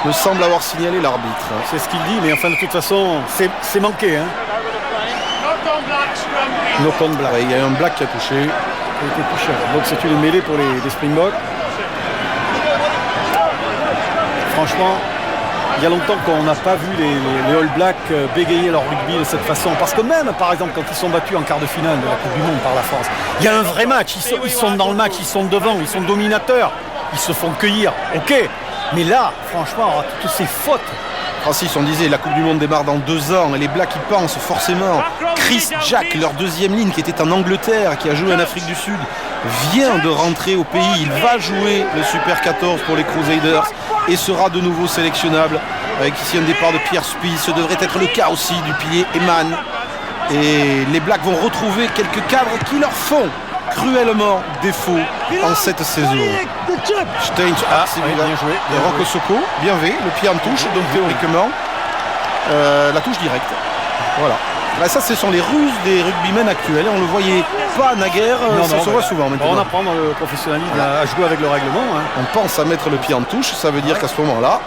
me semble avoir signalé l'arbitre. C'est ce qu'il dit, mais enfin de toute façon c'est manqué, hein. No con Black. Ouais, il y a un Black qui a touché. Il a été touché. Donc c'est une mêlée pour les Springboks. Franchement, il y a longtemps qu'on n'a pas vu les All Blacks bégayer leur rugby de cette façon. Parce que même, par exemple, quand ils sont battus en quart de finale de la Coupe du Monde par la France, il y a un vrai match. Ils sont dans le match, ils sont devant, ils sont dominateurs. Ils se font cueillir, ok. Mais là, franchement, toutes ces fautes. Francis, on disait, la Coupe du Monde démarre dans 2 ans. Et les Blacks y pensent forcément. Chris Jack, leur 2e ligne, qui était en Angleterre, qui a joué en Afrique du Sud, vient de rentrer au pays. Il va jouer le Super 14 pour les Crusaders et sera de nouveau sélectionnable. Avec ici un départ de Pierre Spies. Ce devrait être le cas aussi du pilier Eman. Et les Blacks vont retrouver quelques cadres qui leur font cruellement défaut en cette saison. Stein, bien joué. Et Rocco Socco, bien vu, le pied en touche, donc théoriquement, la touche directe. Voilà. Là, ça, ce sont les ruses des rugbymen actuels. On le voyait pas naguère, ça se voit souvent maintenant. On apprend dans le professionnalisme à jouer avec le règlement. Hein. On pense à mettre le pied en touche, ça veut dire qu'à ce moment-là,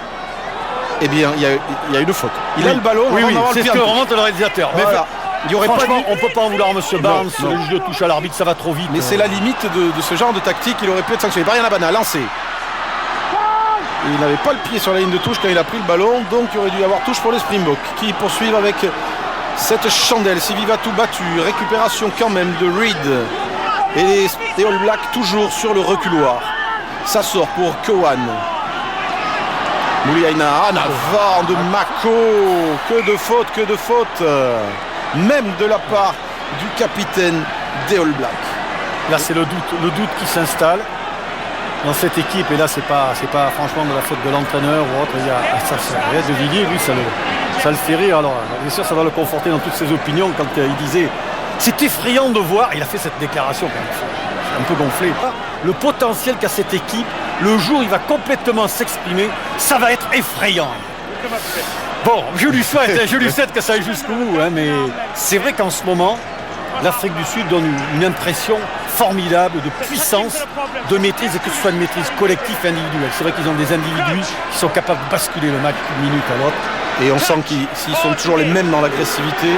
eh bien, il y a une faute. Il a le ballon, c'est ce que remonte le réalisateur. Mais voilà. Il y aurait pas on peut pas en vouloir M. Barnes, le juge de touche à l'arbitre, ça va trop vite. Mais c'est la limite de ce genre de tactique, il aurait pu être sanctionné. Brian Habana, lancé. Et il n'avait pas le pied sur la ligne de touche quand il a pris le ballon, donc il aurait dû y avoir touche pour les Springboks qui poursuivent avec cette chandelle. Sivivatu battu, récupération quand même de Reed. Et les All Blacks toujours sur le reculoir. Ça sort pour Cowan. Mouliaina en avant de Mako. Que de fautes. Même de la part du capitaine des All Blacks. Là c'est le doute qui s'installe dans cette équipe. Et là c'est pas franchement de la faute de l'entraîneur ou autre. Il y a de Villiers, lui ça le fait rire. Alors bien sûr ça va le conforter dans toutes ses opinions quand il disait c'est effrayant de voir. Il a fait cette déclaration quand même, un peu gonflé. Le potentiel qu'a cette équipe, le jour où il va complètement s'exprimer, ça va être effrayant. Bon, je lui souhaite que ça aille jusqu'au bout, hein, mais c'est vrai qu'en ce moment, l'Afrique du Sud donne une impression formidable de puissance, de maîtrise, et que ce soit une maîtrise collective et individuelle. C'est vrai qu'ils ont des individus qui sont capables de basculer le match d'une minute à l'autre. Et on sent qu'ils sont toujours les mêmes dans l'agressivité.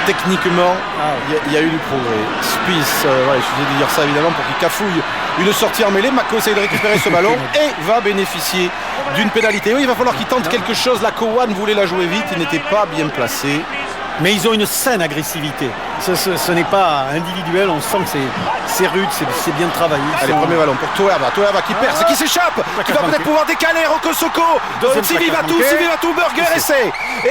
Techniquement, il y a eu du progrès. Spieth, je suis de dire ça évidemment pour qu'il cafouille une sortie en mêlée. Mako essaye de récupérer ce ballon et va bénéficier d'une pénalité. Oui, il va falloir qu'il tente quelque chose. La Cowan voulait la jouer vite, il n'était pas bien placé. Mais ils ont une saine agressivité. Ce n'est pas individuel, on sent que c'est rude, c'est bien travaillé. Allez, premier ballon pour Toeva qui perce, qui s'échappe, qui va peut-être pouvoir décaler Rocco Socco. Sivivatu, Burger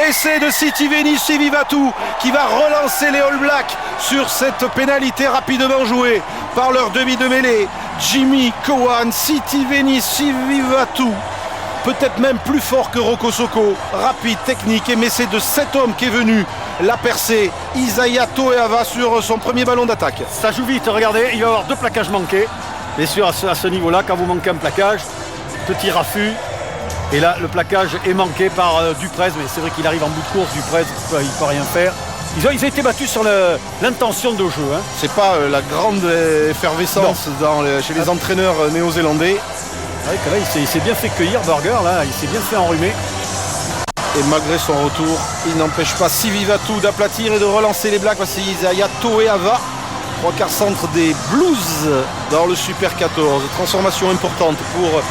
essaie de Sivivatu qui va relancer les All Blacks sur cette pénalité rapidement jouée par leur demi de mêlée. Jimmy Cowan, Sivivatu. Peut-être même plus fort que Rocco Socco, rapide, technique, mais c'est de cet homme qui est venu la percer. Isaiah Toeava sur son premier ballon d'attaque. Ça joue vite, regardez, il va y avoir 2 plaquages manqués. Bien sûr, à ce niveau-là, quand vous manquez un plaquage, petit raffut. Et là, le plaquage est manqué par Duprez, mais c'est vrai qu'il arrive en bout de course, Duprez, il ne peut rien faire. Ils ont été battus sur l'intention de jeu. Hein. C'est pas la grande effervescence chez les entraîneurs néo-zélandais. C'est vrai que là, il s'est bien fait cueillir, Burger, là, il s'est bien fait enrhumer. Et malgré son retour, il n'empêche pas Sivivatu d'aplatir et de relancer les Blacks. Voici Isaiah Toeava, 3/4 centre des Blues dans le Super 14. Transformation importante pour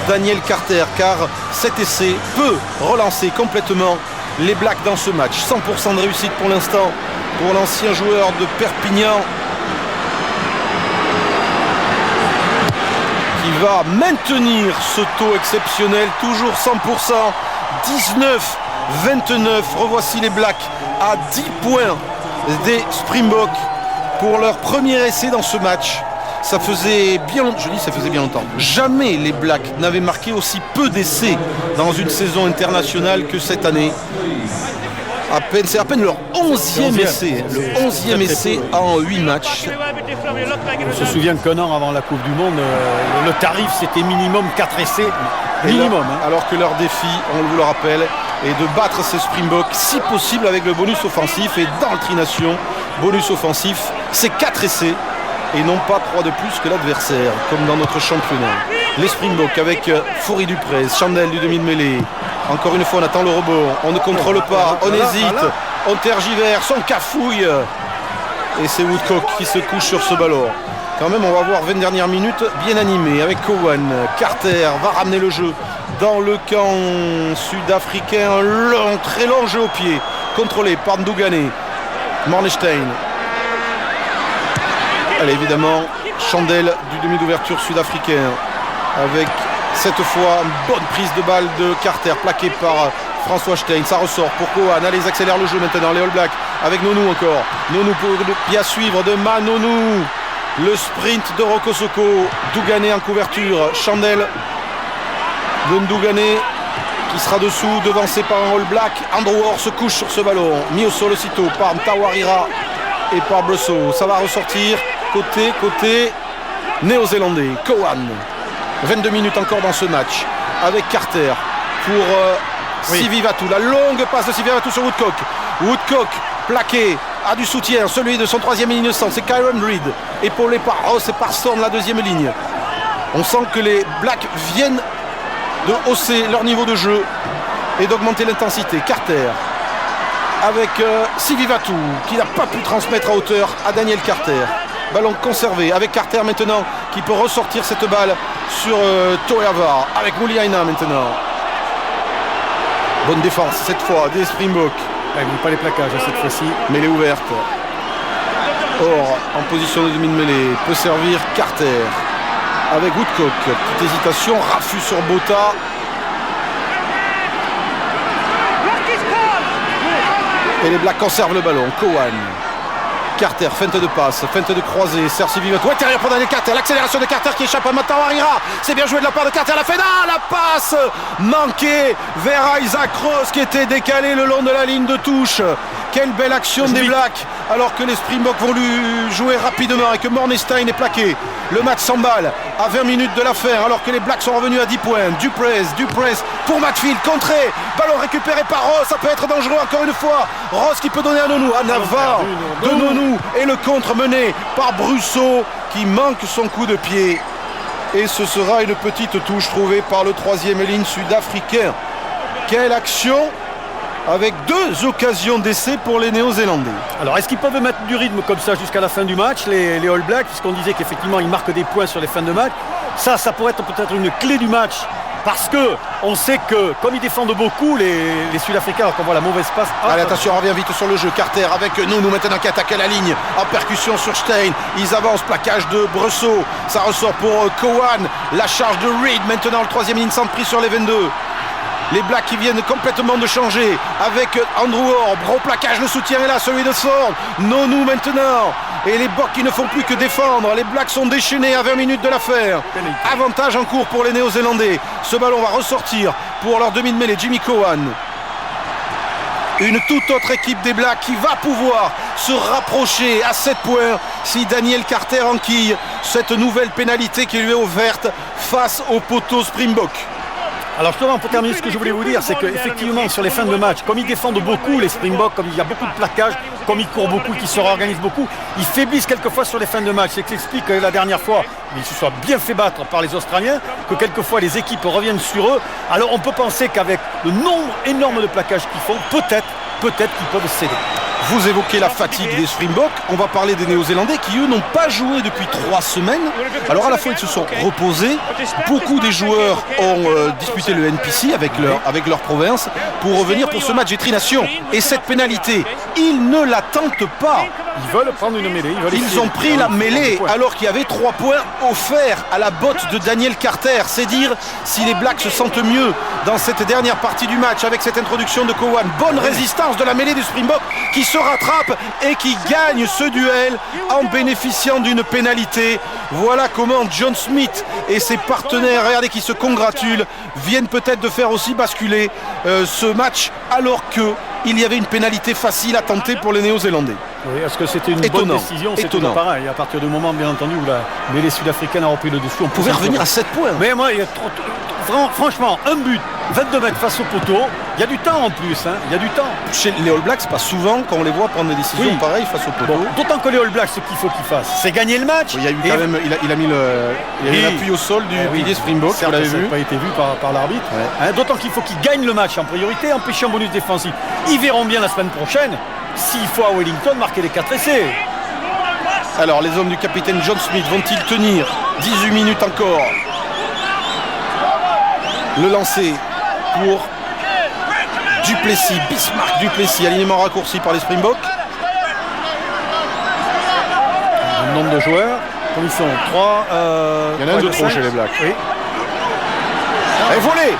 Daniel Carter, car cet essai peut relancer complètement les Blacks dans ce match. 100% de réussite pour l'instant pour l'ancien joueur de Perpignan, qui va maintenir ce taux exceptionnel, toujours 100%, 19-29. Revoici les Blacks à 10 points des Springboks pour leur premier essai dans ce match. Ça faisait bien longtemps. Jamais les Blacks n'avaient marqué aussi peu d'essais dans une saison internationale que cette année. C'est à peine leur 11e essai. Le 11e essai en 8 matchs. On se souvient qu'un an avant la Coupe du Monde, le tarif c'était minimum 4 essais. Minimum. Alors que leur défi, on vous le rappelle, est de battre ces Springboks, si possible avec le bonus offensif. Et dans le Tri-Nation, bonus offensif, c'est 4 essais. Et non pas 3 de plus que l'adversaire, comme dans notre championnat. Les Springboks avec Fourie Duprez, Chandelle du demi de mêlée. Encore une fois, on attend le rebond, on ne contrôle pas, on hésite, on tergiverse, on cafouille. Et c'est Woodcock qui se couche sur ce ballon. Quand même, on va voir 20 dernières minutes bien animées avec Cowan. Carter va ramener le jeu dans le camp sud-africain. Un très long jeu au pied, contrôlé par Ndugane. Mornestein. Allez, évidemment, chandelle du demi d'ouverture sud-africain avec cette fois une bonne prise de balle de Carter plaquée par François Stein. Ça ressort pour Cowan. Allez, ils accélèrent le jeu maintenant, les All Blacks avec Nonou encore. Nonou pour bien suivre de Manonou. Le sprint de Rocco Socco. Ndugane en couverture. Chandelle de Ndugane qui sera dessous, devancé par un All Black. Andrew Orr se couche sur ce ballon. Mis au sol aussitôt par Mtawarira et par Brosseau. Ça va ressortir. côté néo-zélandais. Cowan. 22 minutes encore dans ce match avec Carter pour Sivivatu. La longue passe de Sivivatu sur Woodcock. Woodcock plaqué, a du soutien, celui de son troisième ligne de centre, c'est Kyron Reid, épaulé par Ross et par Storm, la deuxième ligne. On sent que les Blacks viennent de hausser leur niveau de jeu et d'augmenter l'intensité. Carter avec Sivivatu qui n'a pas pu transmettre à hauteur à Daniel Carter. Ballon conservé avec Carter maintenant qui peut ressortir cette balle sur Toeava avec Muliaina maintenant. Bonne défense cette fois des Springboks. Il n'y a pas les plaquages cette fois-ci. Mêlée ouverte. Or, en position de demi-mêlée, peut servir Carter. Avec Woodcock. Petite hésitation, raffut sur Bota. Et les Blacks conservent le ballon. Cowan. Carter, feinte de passe, feinte de croisée, sert Sivivatu. Intérieur pour Daniel Carter, l'accélération de Carter qui échappe à Matawarira. C'est bien joué de la part de Carter, la feinte, la passe manquée vers Isaac Ross qui était décalé le long de la ligne de touche. Quelle belle action des Blacks alors que les Springboks vont lui jouer rapidement et que Mornestein est plaqué. Le match s'emballe à 20 minutes de l'affaire alors que les Blacks sont revenus à 10 points. Duprez pour Matfield, contré, ballon récupéré par Ross, ça peut être dangereux encore une fois. Ross qui peut donner à Nonou, en avant de Nonou et le contre mené par Brusseau qui manque son coup de pied. Et ce sera une petite touche trouvée par le troisième ligne sud-africain. Quelle action avec 2 occasions d'essai pour les Néo-Zélandais. Alors est-ce qu'ils peuvent mettre du rythme comme ça jusqu'à la fin du match, les All Blacks, puisqu'on disait qu'effectivement ils marquent des points sur les fins de match. Ça pourrait être peut-être une clé du match, parce que on sait que comme ils défendent beaucoup les Sud-Africains, alors qu'on voit la mauvaise passe. Allez, attention, on revient vite sur le jeu. Carter avec Nonou maintenant qui attaque à la ligne en percussion sur Stein. Ils avancent, plaquage de Brusseau, ça ressort pour Cowan. La charge de Reid maintenant, le troisième ligne centre pris sur les 22. Les Blacks qui viennent complètement de changer avec Andrew Orr, gros plaquage, le soutien est là, celui de Thorne. Nonou maintenant. Et les Boks qui ne font plus que défendre. Les Blacks sont déchaînés à 20 minutes de l'affaire. Avantage en cours pour les Néo-Zélandais. Ce ballon va ressortir pour leur demi de mêlée, Jimmy Cowan. Une toute autre équipe des Blacks qui va pouvoir se rapprocher à 7 points si Daniel Carter enquille cette nouvelle pénalité qui lui est offerte face au poteau Springbok. Alors justement, pour terminer, ce que je voulais vous dire, c'est qu'effectivement sur les fins de match, comme ils défendent beaucoup les Springboks, comme il y a beaucoup de plaquages, comme ils courent beaucoup, qu'ils se réorganisent beaucoup, ils faiblissent quelquefois sur les fins de match. C'est que l'explique que la dernière fois, ils se soient bien fait battre par les Australiens, que quelquefois les équipes reviennent sur eux. Alors on peut penser qu'avec le nombre énorme de plaquages qu'ils font, peut-être qu'ils peuvent céder. Vous évoquez la fatigue des Springboks, on va parler des Néo-Zélandais qui eux n'ont pas joué depuis 3 semaines. Alors à la fois ils se sont reposés, beaucoup des joueurs ont disputé le NPC avec leur province pour revenir pour ce match des Tri-Nations. Et cette pénalité, ils ne la tentent pas. Ils veulent prendre une mêlée. Ils ont pris la mêlée alors qu'il y avait 3 points offerts à la botte de Daniel Carter. C'est dire si les Blacks se sentent mieux dans cette dernière partie du match avec cette introduction de Cowan. Bonne résistance de la mêlée du Springbok qui se rattrape et qui gagne ce duel en bénéficiant d'une pénalité. Voilà comment John Smith et ses partenaires, regardez, qui se congratulent, viennent peut-être de faire aussi basculer ce match alors qu'il y avait une pénalité facile à tenter pour les Néo-Zélandais. Oui, est-ce que c'était une bonne décision? C'est toujours pareil. À partir du moment, bien entendu, où la mêlée sud-africaine a repris le dessus, on pouvait revenir à 7 points. Mais moi, il y a franchement, un but, 22 mètres face au poteau, il y a du temps en plus, il y a du temps. Chez les All Blacks, pas souvent qu'on les voit prendre des décisions pareilles face au poteau. Bon, d'autant que les All Blacks, ce qu'il faut qu'ils fassent, c'est gagner le match. Il y a eu quand même, il a mis l'appui au sol du pilier Springbok, vous l'avez vu. Ça n'a pas été vu par l'arbitre. Ouais. D'autant qu'il faut qu'ils gagnent le match en priorité, empêcher un bonus défensif. Ils verront bien la semaine prochaine s'il faut à Wellington marquer les 4 essais. Alors les hommes du capitaine John Smith vont-ils tenir 18 minutes encore? Le lancer pour Duplessis, Bismarck Duplessis, alignement raccourci par les Springboks. Un nombre de joueurs, comme ils sont 3. Il y en a un de trop chez les Blacks. Oui. Et volé!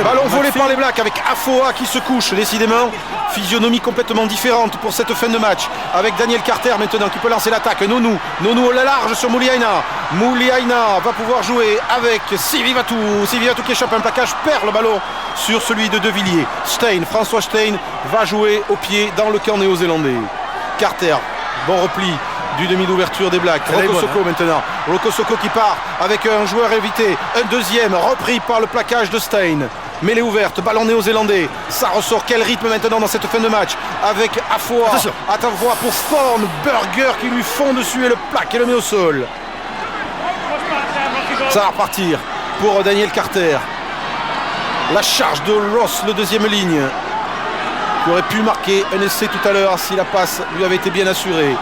Ballon volé par les Blacks avec Afoa qui se couche, décidément. Physionomie complètement différente pour cette fin de match. Avec Daniel Carter maintenant qui peut lancer l'attaque. Nonou au large sur Muliaina. Muliaina va pouvoir jouer avec Sivivatu. Sivivatu qui échappe un plaquage, perd le ballon sur celui de De Villiers. François Stein va jouer au pied dans le camp néo-zélandais. Carter, bon repli du demi d'ouverture des Blacks. Roko Soko maintenant. Roko Soko qui part avec un joueur évité. Un deuxième repris par le plaquage de Stein. Mêlée ouverte, ballon néo-zélandais. Ça ressort. Quel rythme maintenant dans cette fin de match avec Afoa. Afoa pour Thornberger qui lui fond dessus et le plaque et le met au sol. Ça va repartir pour Daniel Carter. La charge de Ross, le deuxième ligne, qui aurait pu marquer un essai tout à l'heure si la passe lui avait été bien assurée.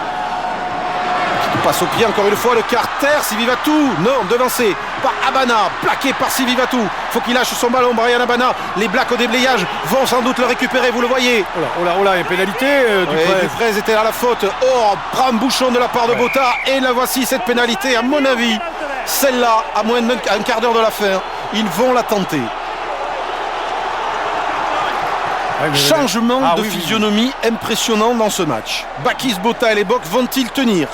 Qui passe au pied encore une fois de Carter. Sivivatu, non, devancé par Abana, plaqué par Sivivatu. Faut qu'il lâche son ballon, Brian Abana. Les Blacks au déblayage vont sans doute le récupérer, vous le voyez. Oh là, il y a une pénalité. Duprez était à la faute. Oh, prend un bouchon de la part de Botha. Et la voici, cette pénalité, à mon avis. Celle-là, à moins d'un quart d'heure de la fin, ils vont la tenter. Changement de physionomie impressionnant dans ce match. Bakis, Botha et les Boks vont-ils tenir?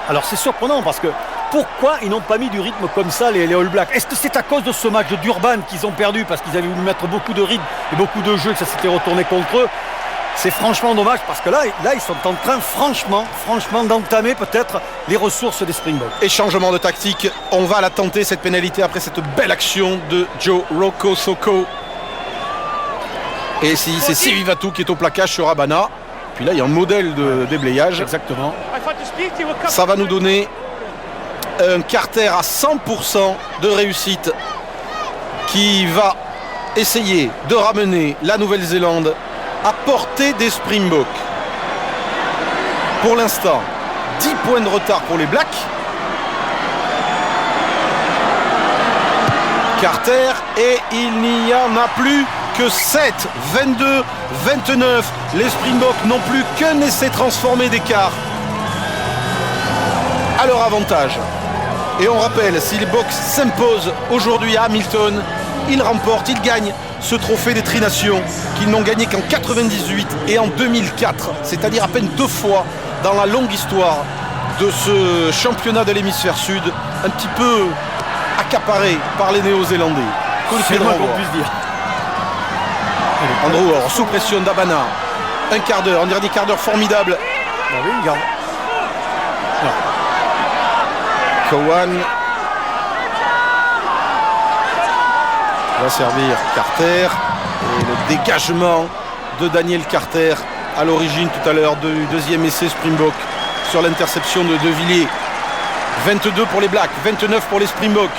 Alors c'est surprenant parce que pourquoi ils n'ont pas mis du rythme comme ça les All Blacks? Est-ce que c'est à cause de ce match de Durban qu'ils ont perdu parce qu'ils avaient voulu mettre beaucoup de rythme et beaucoup de jeu et que ça s'était retourné contre eux? C'est franchement dommage parce que là ils sont en train franchement d'entamer peut-être les ressources des Springboks. Et changement de tactique, on va la tenter cette pénalité après cette belle action de Joe Roko Soko. Et c'est Sivivatu qui est au plaquage sur Abana. Puis là il y a un modèle de déblayage. Exactement. Ça va nous donner un Carter à 100% de réussite qui va essayer de ramener la Nouvelle-Zélande à portée des Springboks. Pour l'instant, 10 points de retard pour les Blacks. Carter et il n'y en a plus que 7, 22, 29. Les Springboks n'ont plus qu'un essai transformé d'écart à leur avantage. Et on rappelle, si les Boks s'imposent aujourd'hui à Hamilton, ils remportent, ils gagnent ce trophée des Tri-Nations qu'ils n'ont gagné qu'en 98 et en 2004, c'est-à-dire à peine 2 fois dans la longue histoire de ce championnat de l'hémisphère sud, un petit peu accaparé par les Néo-Zélandais. C'est le moins qu'on puisse dire. Andrew Orr, sous pression d'Abana. Un quart d'heure, un dernier quart d'heure formidable. Ah oui, regarde. Cowan va servir Carter. Et le dégagement de Daniel Carter à l'origine tout à l'heure du deuxième essai Springbok sur l'interception de De Villiers. 22 pour les Blacks, 29 pour les Springboks.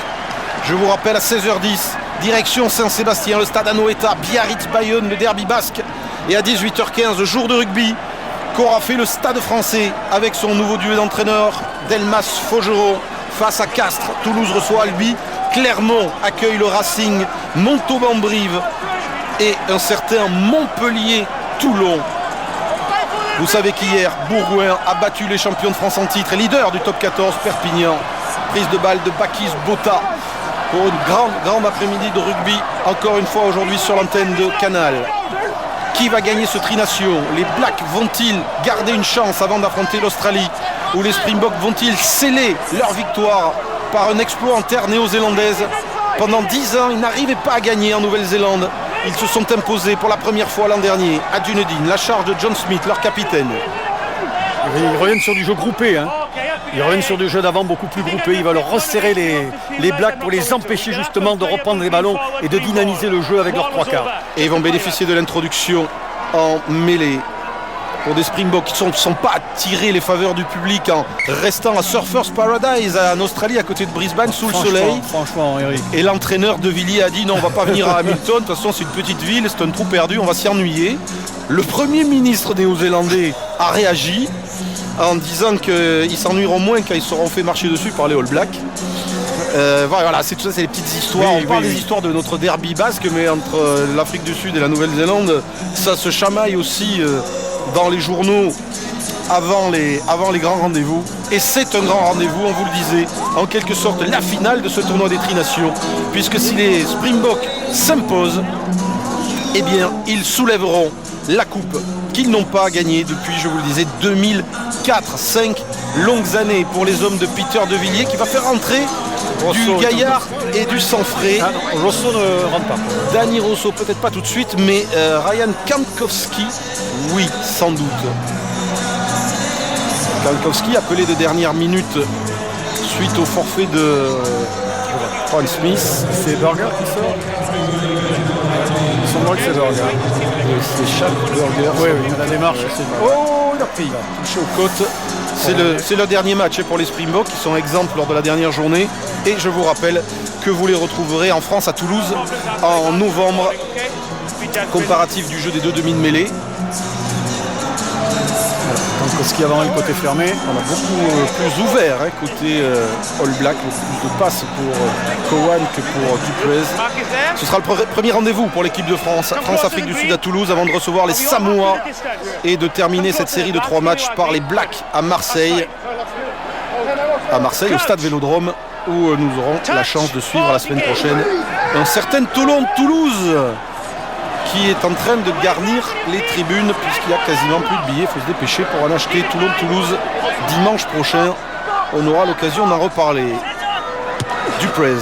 Je vous rappelle à 16h10, direction Saint-Sébastien, le stade Anoeta, Biarritz-Bayonne, le derby basque. Et à 18h15, jour de rugby, qu'aura fait le stade français avec son nouveau duo d'entraîneurs, Delmas Faugereau face à Castres. Toulouse reçoit Albi, Clermont accueille le Racing, Montauban-Brive et un certain Montpellier-Toulon. Vous savez qu'hier, Bourgoin a battu les champions de France en titre et leader du top 14, Perpignan. Prise de balle de Bakis Botha pour une grande après-midi de rugby, encore une fois aujourd'hui sur l'antenne de Canal. Qui va gagner ce Tri-Nation? Les Blacks vont-ils garder une chance avant d'affronter l'Australie? Ou les Springboks vont-ils sceller leur victoire par un exploit en terre néo-zélandaise? Pendant 10 ans, ils n'arrivaient pas à gagner en Nouvelle-Zélande. Ils se sont imposés pour la première fois l'an dernier à Dunedin, la charge de John Smith, leur capitaine. Ils reviennent sur du jeu groupé. Ils reviennent sur du jeu d'avant beaucoup plus groupé. Il va leur resserrer les Blacks pour les empêcher justement de reprendre les ballons et de dynamiser le jeu avec leurs 3 quarts. Et ils vont bénéficier de l'introduction en mêlée pour des Springboks qui ne sont pas attirés les faveurs du public en restant à Surfers Paradise en Australie à côté de Brisbane sous le soleil. Franchement, Eric. Et l'entraîneur de Villiers a dit non, on va pas venir à Hamilton, de toute façon c'est une petite ville, c'est un trou perdu, on va s'y ennuyer. Le premier ministre néo-zélandais a réagi en disant qu'ils s'ennuieront moins quand ils seront fait marcher dessus par les All Blacks. Voilà, c'est tout ça, c'est les petites histoires. On parle des histoires de notre derby basque, mais entre l'Afrique du Sud et la Nouvelle-Zélande, ça se chamaille aussi dans les journaux avant les grands rendez-vous. Et c'est un grand rendez-vous, on vous le disait, en quelque sorte la finale de ce tournoi des Tri-Nations, puisque si les Springboks s'imposent, eh bien ils soulèveront la coupe qu'ils n'ont pas gagnée depuis, je vous le disais, 2004. 5 longues années pour les hommes de Peter De Villiers, qui va faire rentrer du gaillard et du sang frais. Ah non, Rosso ne rentre pas. Danny Rosso peut-être pas tout de suite, mais Ryan Kankowski, oui, sans doute. Kankowski appelé de dernière minute suite au forfait de Juan Smith. C'est Burger qui sort. Ils sont que c'est Burger. C'est Chad Burger. Oui, la démarche, c'est Oh, il a pris. Touché aux côtes. C'est le dernier match pour les Springboks qui sont exempts lors de la dernière journée. Et je vous rappelle que vous les retrouverez en France à Toulouse en novembre. Comparatif du jeu des deux demi de mêlée. Kankowski avant le côté fermé. On a beaucoup plus ouvert côté All Black, plus de passes pour Cowan que pour Duprez. Ce sera le premier rendez-vous pour l'équipe de France, France-Afrique du Sud à Toulouse, avant de recevoir les Samoa et de terminer cette série de 3 matchs par les Blacks à Marseille. À Marseille, au stade Vélodrome, où nous aurons la chance de suivre la semaine prochaine un certain Toulon de Toulouse, qui est en train de garnir les tribunes puisqu'il n'y a quasiment plus de billets. Il faut se dépêcher pour en acheter. Toulon-Toulouse dimanche prochain. On aura l'occasion d'en reparler. Duprez.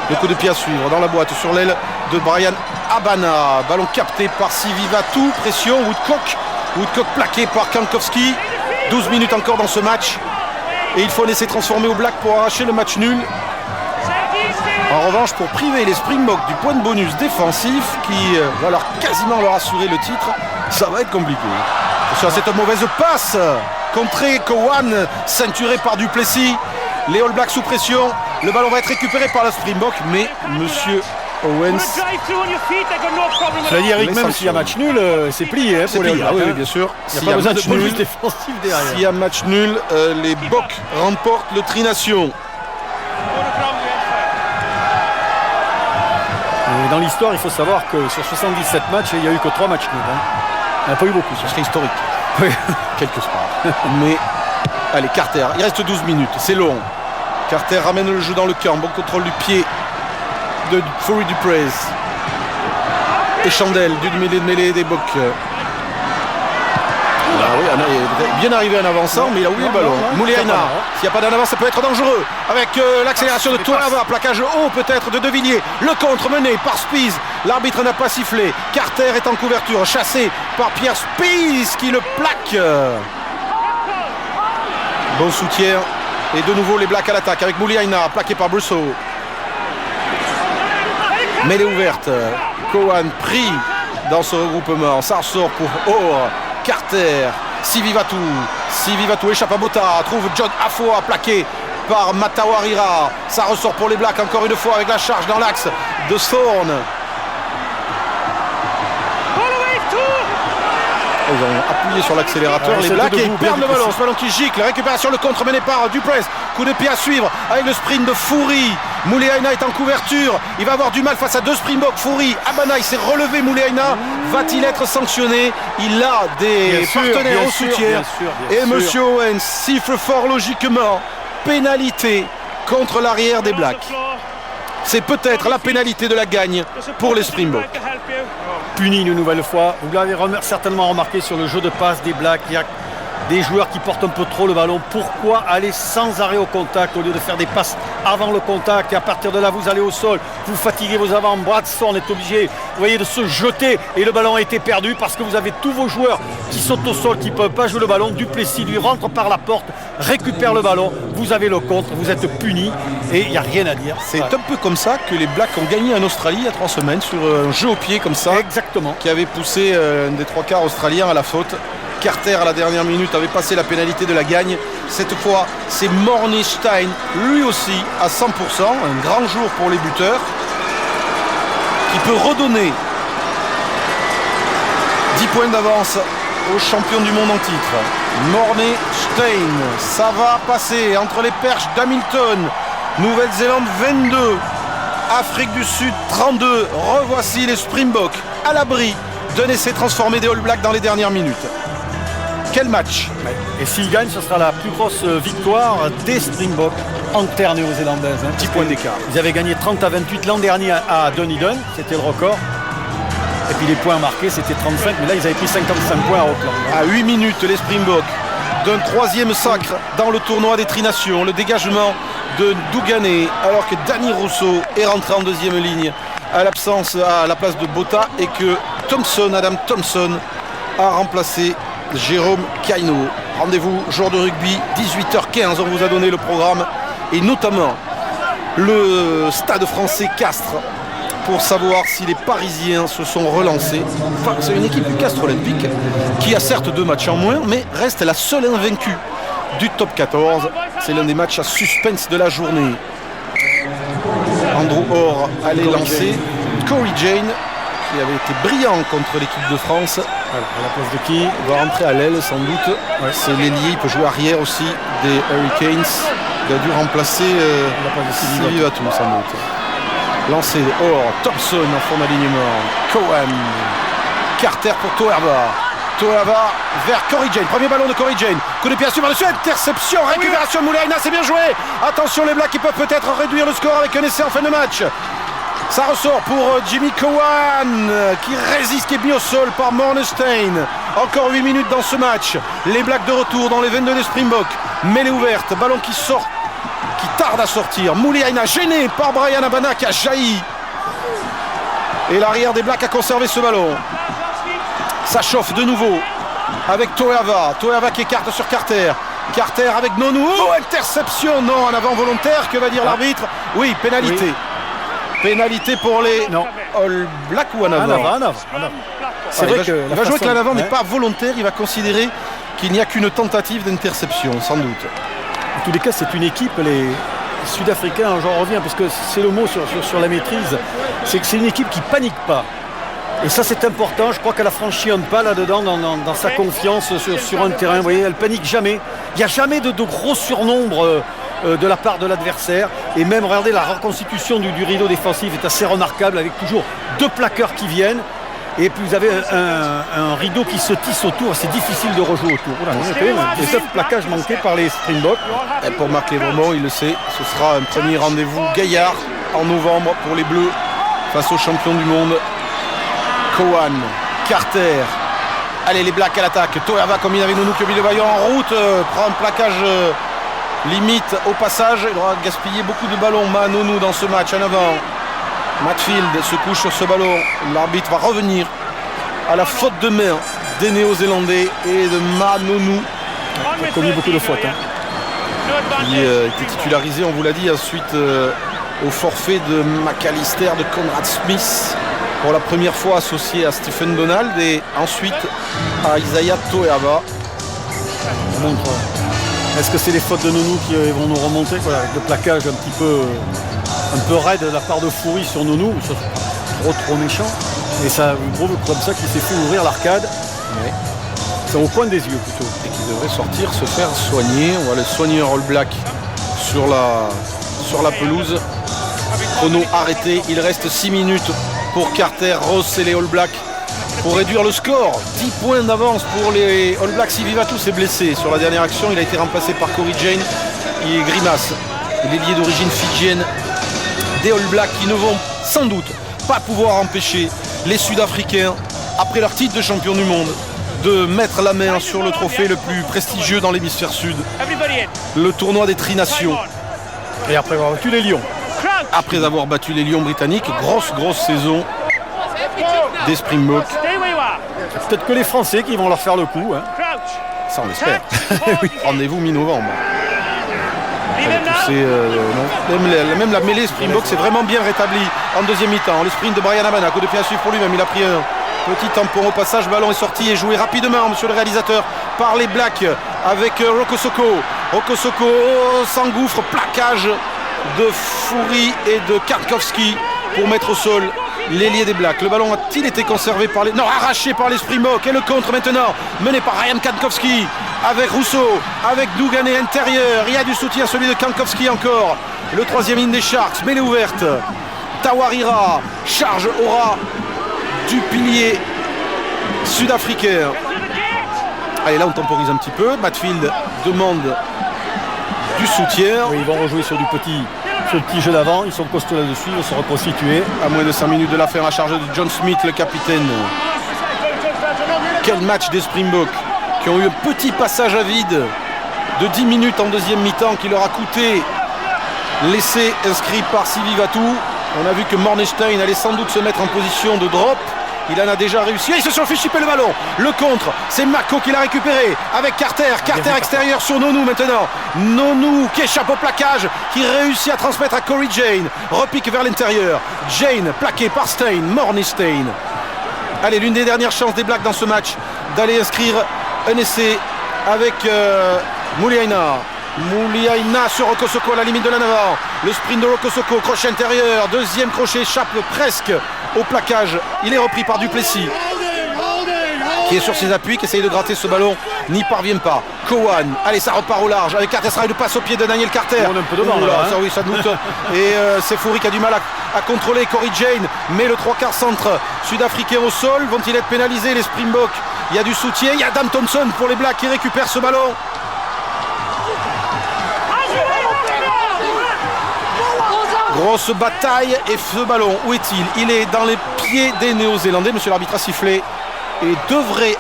Le coup de pied à suivre dans la boîte sur l'aile de Brian Abana. Ballon capté par Sivivatu. Pression. Woodcock plaqué par Kankowski. 12 minutes encore dans ce match. Et il faut laisser transformer au Black pour arracher le match nul. En revanche, pour priver les Springboks du point de bonus défensif qui va quasiment leur assurer le titre, ça va être compliqué. Sur cette mauvaise passe, contrée Cowan, ceinturé par Duplessis. Les All Blacks sous pression. Le ballon va être récupéré par le Springbok, mais Monsieur Owens. Cela dit, Eric, même s'il y a match nul, c'est plié pour les All Blacks. Oui, bien sûr. Il n'y a pas besoin de bonus défensif derrière. S'il y a match nul, les Boks remportent le Tri-Nation. Et dans l'histoire, il faut savoir que sur 77 matchs, il n'y a eu que 3 matchs nuls. Il n'y en a pas eu beaucoup. Ce serait historique. Oui. Quelque part. Mais, allez, Carter. Il reste 12 minutes. C'est long. Carter ramène le jeu dans le camp. Bon contrôle du pied de Fourie Duprez. Et Chandel du mêlée des Boks. Oui, il est bien arrivé en avançant, mais il a oublié le ballon. Mouliaina, s'il n'y a pas d'en avance, ça peut être dangereux. Avec l'accélération de Tourava, plaquage haut peut-être de De Villiers. Le contre mené par Spies. L'arbitre n'a pas sifflé. Carter est en couverture, chassé par Pierre Spies qui le plaque. Bon soutien. Et de nouveau les Blacks à l'attaque avec Mouliaina, plaqué par Brousseau. Mêlée ouverte. Cowan pris dans ce regroupement. Ça ressort pour Orr. Carter, Sivivatu échappe à Bota, trouve John Afoa plaqué par Matawarira. Ça ressort pour les Blacks encore une fois avec la charge dans l'axe de Thorne. Ils ont appuyé sur l'accélérateur, les Blacks, et perdent le ballon. Ce ballon qui gicle, récupération, le contre mené par Duprez. Coup de pied à suivre avec le sprint de Fourie. Mouliaina est en couverture, il va avoir du mal face à 2 Springboks. Fourie, Abana, il s'est relevé. Mouliaina va-t-il être sanctionné? Il a des partenaires au soutien. Et Monsieur Owens siffle fort logiquement pénalité contre l'arrière des Blacks. C'est peut-être la pénalité de la gagne pour les Springboks. Puni une nouvelle fois. Vous l'avez certainement remarqué sur le jeu de passe des Blacks. Il y a des joueurs qui portent un peu trop le ballon. Pourquoi aller sans arrêt au contact au lieu de faire des passes avant le contact et à partir de là vous allez au sol, vous fatiguez vos avant. Bradson est obligé, vous voyez, de se jeter et le ballon a été perdu parce que vous avez tous vos joueurs qui sautent au sol, qui ne peuvent pas jouer le ballon. Duplessis lui rentre par la porte, récupère le ballon, vous avez le contre, vous êtes puni et il n'y a rien à dire. C'est un peu comme ça que les Blacks ont gagné en Australie il y a 3 semaines sur un jeu au pied comme ça. Exactement. Qui avait poussé un des 3 quarts australiens à la faute. Carter à la dernière minute avait passé la pénalité de la gagne. Cette fois c'est Mornstein lui aussi à 100%. Un grand jour pour les buteurs qui peut redonner 10 points d'avance aux champions du monde en titre. Mornstein, ça va passer entre les perches d'Hamilton. Nouvelle-Zélande 22, Afrique du Sud 32. Revoici les Springboks à l'abri d'un essai transformé des All Blacks dans les dernières minutes. Quel match! Et s'ils gagnent, ce sera la plus grosse victoire des Springboks en terre néo-zélandaise. 10 points d'écart. Ils avaient gagné 30-28 l'an dernier à Dunedin, c'était le record. Et puis les points marqués, c'était 35, mais là ils avaient pris 55 points à Auckland. À 8 minutes, les Springboks d'un 3e sacre dans le tournoi des Tri-Nations. Le dégagement de Dougané, alors que Danny Rousseau est rentré en 2e ligne à la place de Bota et que Adam Thompson a remplacé Jérôme Kaino. Rendez-vous jour de rugby, 18h15, on vous a donné le programme et notamment le Stade Français Castres pour savoir si les Parisiens se sont relancés. Enfin, c'est une équipe du Castres Olympique qui a certes 2 matchs en moins, mais reste la seule invaincue du top 14. C'est l'un des matchs à suspense de la journée. Andrew Orr allait lancer. Corey Jane, qui avait été brillant contre l'équipe de France. Voilà, à la place de qui il va rentrer à l'aile sans doute. Ouais. C'est l'ailier, il peut jouer arrière aussi des Hurricanes. Il a dû remplacer Sylvie Vatou sans doute. Lancé de Orr, Thompson en fond d'alignement. Cohen, Carter pour Toerva. Toerva vers Corey Jane. Premier ballon de Corey Jane. Coup de pied à suivre dessus. Interception, récupération de Moulaïna, c'est bien joué. Attention les Blacks qui peuvent peut-être réduire le score avec un essai en fin de match. Ça ressort pour Jimmy Cowan qui résiste, qui est mis au sol par Mornestein. Encore 8 minutes dans ce match. Les Blacks de retour dans les 22 des Springboks. Mêlée ouverte, ballon qui sort, qui tarde à sortir. Moulaïna gêné par Brian Abana qui a jailli. Et l'arrière des Blacks a conservé ce ballon. Ça chauffe de nouveau avec Toerva. Toerva qui écarte sur Carter. Carter avec Nonou. Oh, interception. Non, en avant volontaire. Que va dire l'arbitre? Oui, pénalité. Oui. Pénalité pour les All Blacks ou en avant? En avant. C'est vrai qu'il va jouer que l'en avant n'est pas volontaire. Il va considérer qu'il n'y a qu'une tentative d'interception, sans doute. En tous les cas, c'est une équipe, les Sud-Africains, j'en reviens parce que c'est le mot sur la maîtrise, c'est que c'est une équipe qui panique pas. Et ça c'est important, je crois qu'elle a franchi un pas là-dedans dans sa confiance sur un terrain. Vous voyez, elle panique jamais. Il n'y a jamais de gros surnombre de la part de l'adversaire. Et même, regardez, la reconstitution du rideau défensif est assez remarquable avec toujours 2 plaqueurs qui viennent. Et puis vous avez un rideau qui se tisse autour. C'est difficile de rejouer autour. Voilà, les 9 plaquages manqués par les Springboks. Et pour Marc Lévremont, il le sait, ce sera un premier rendez-vous gaillard en novembre pour les Bleus face aux champions du monde. Cowan, Carter. Allez les Blacks à l'attaque. Toerva combine avec Nonou qui a mis le vaillant en route. Prend un plaquage limite au passage. Il aura gaspillé beaucoup de ballons Nonou dans ce match en avant. Matfield se couche sur ce ballon. L'arbitre va revenir à la faute de main des Néo-Zélandais et de Nonou. Il a commis beaucoup de fautes. Il était titularisé, on vous l'a dit, ensuite au forfait de McAllister, de Conrad Smith. Pour la première fois associé à Stephen Donald et ensuite à Isaiah Toerva. Est-ce que c'est les fautes de Nonou qui vont nous remonter avec le plaquage un peu raide de la part de Fourie sur Nonou, trop méchant. Et ça prouve comme ça qu'il s'est fait ouvrir l'arcade. Ouais. C'est au coin des yeux plutôt. Et qu'il devrait sortir, se faire soigner. On va le soigner un All Black sur la pelouse. Chrono arrêté, il reste 6 minutes pour Carter, Ross et les All Blacks pour réduire le score. 10 points d'avance pour les All Blacks. Sylvie Vatou s'est blessé sur la dernière action. Il a été remplacé par Corey Jane. Il est grimace. L'ailier d'origine fidjienne des All Blacks qui ne vont sans doute pas pouvoir empêcher les Sud-Africains, après leur titre de champion du monde, de mettre la main sur le trophée le plus prestigieux dans l'hémisphère sud, le tournoi des Tri-Nations. Et après avoir battu les Lions. Après avoir battu les Lions britanniques, grosse saison des Springboks. Peut-être que les Français qui vont leur faire le coup. Ça on l'espère. Oui. Rendez-vous mi-novembre. Même la mêlée Springbok s'est vraiment bien rétablie en deuxième mi-temps. Le sprint de Brian Abana, coup de pied à suivre pour lui-même. Il a pris un petit tampon au passage. Le ballon est sorti et joué rapidement, monsieur le réalisateur, par les Blacks avec Roko Soko. Roko Soko s'engouffre, plaquage de Fourie et de Kartkowski pour mettre au sol l'ailier des Blacks. Le ballon a-t-il été conservé par les... Non, arraché par les Springboks. Et le contre maintenant, mené par Ryan Kankowski avec Rousseau, avec Dougané intérieur. Il y a du soutien, celui de Kankowski encore. Le troisième ligne des Sharks, mêlée ouverte. Tawarira, charge aura du pilier sud-africain. Allez, là on temporise un petit peu. Matfield demande du soutien. Oui, ils vont rejouer sur le petit jeu d'avant. Ils sont costauds là-dessus, ils vont se reconstituer. À moins de 5 minutes de la fin, à charge de John Smith, le capitaine. Quel match des Springboks qui ont eu un petit passage à vide de 10 minutes en deuxième mi-temps qui leur a coûté l'essai inscrit par Sylvie Vatou. On a vu que Mornestein allait sans doute se mettre en position de drop Il en a déjà réussi. Ils se sont fait chipper le ballon. Le contre, c'est Mako qui l'a récupéré avec Carter. Carter extérieur sur Nonou maintenant. Nonou qui échappe au plaquage, qui réussit à transmettre à Cory Jane. Repique vers l'intérieur. Jane plaqué par Stein. Morny Stein. Allez, l'une des dernières chances des Blacks dans ce match d'aller inscrire un essai avec Muliaina. Muliaina sur Rokosoko à la limite de la Navarre. Le sprint de Rokosoko, crochet intérieur. Deuxième crochet, échappe presque au plaquage. Il est repris par Duplessis, qui est sur ses appuis, qui essaye de gratter ce ballon, n'y parvient pas. Cowan, allez, ça repart au large avec Carter. Ça de passe au pied de Daniel Carter. On est un peu devant, là, ça, oui, ça doute. Et c'est Foury qui a du mal à contrôler. Cory Jane met le 3/4 centre sud-africain au sol. Vont-ils être pénalisés, les Springboks? Il y a du soutien. Il y a Adam Thompson pour les Blacks qui récupère ce ballon. Grosse bataille et ce ballon, où est-il? Il est dans les pieds des Néo-Zélandais. Monsieur l'arbitre a sifflé et devrait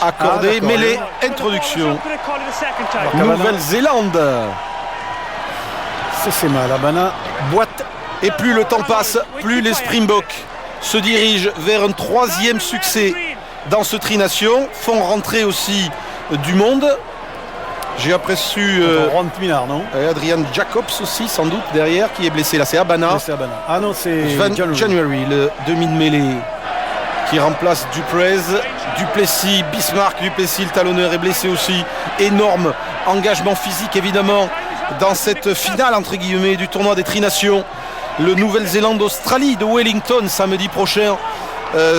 accorder mêlée introduction. Nouvelle-Zélande. C'est mal, Abana boîte. Et plus le temps passe, plus les Springboks se dirigent vers un troisième succès dans ce tri-nation. Font rentrer aussi du monde. J'ai aperçu Adrian Jacobs aussi, sans doute, derrière, qui est blessé. Là, c'est Abana. Ah non, c'est January, le demi de mêlée, qui remplace Duplessis, Bismarck. Duplessis, le talonneur, est blessé aussi. Énorme engagement physique, évidemment, dans cette finale, entre guillemets, du tournoi des Tri-Nations. Le Nouvelle-Zélande-Australie de Wellington, samedi prochain,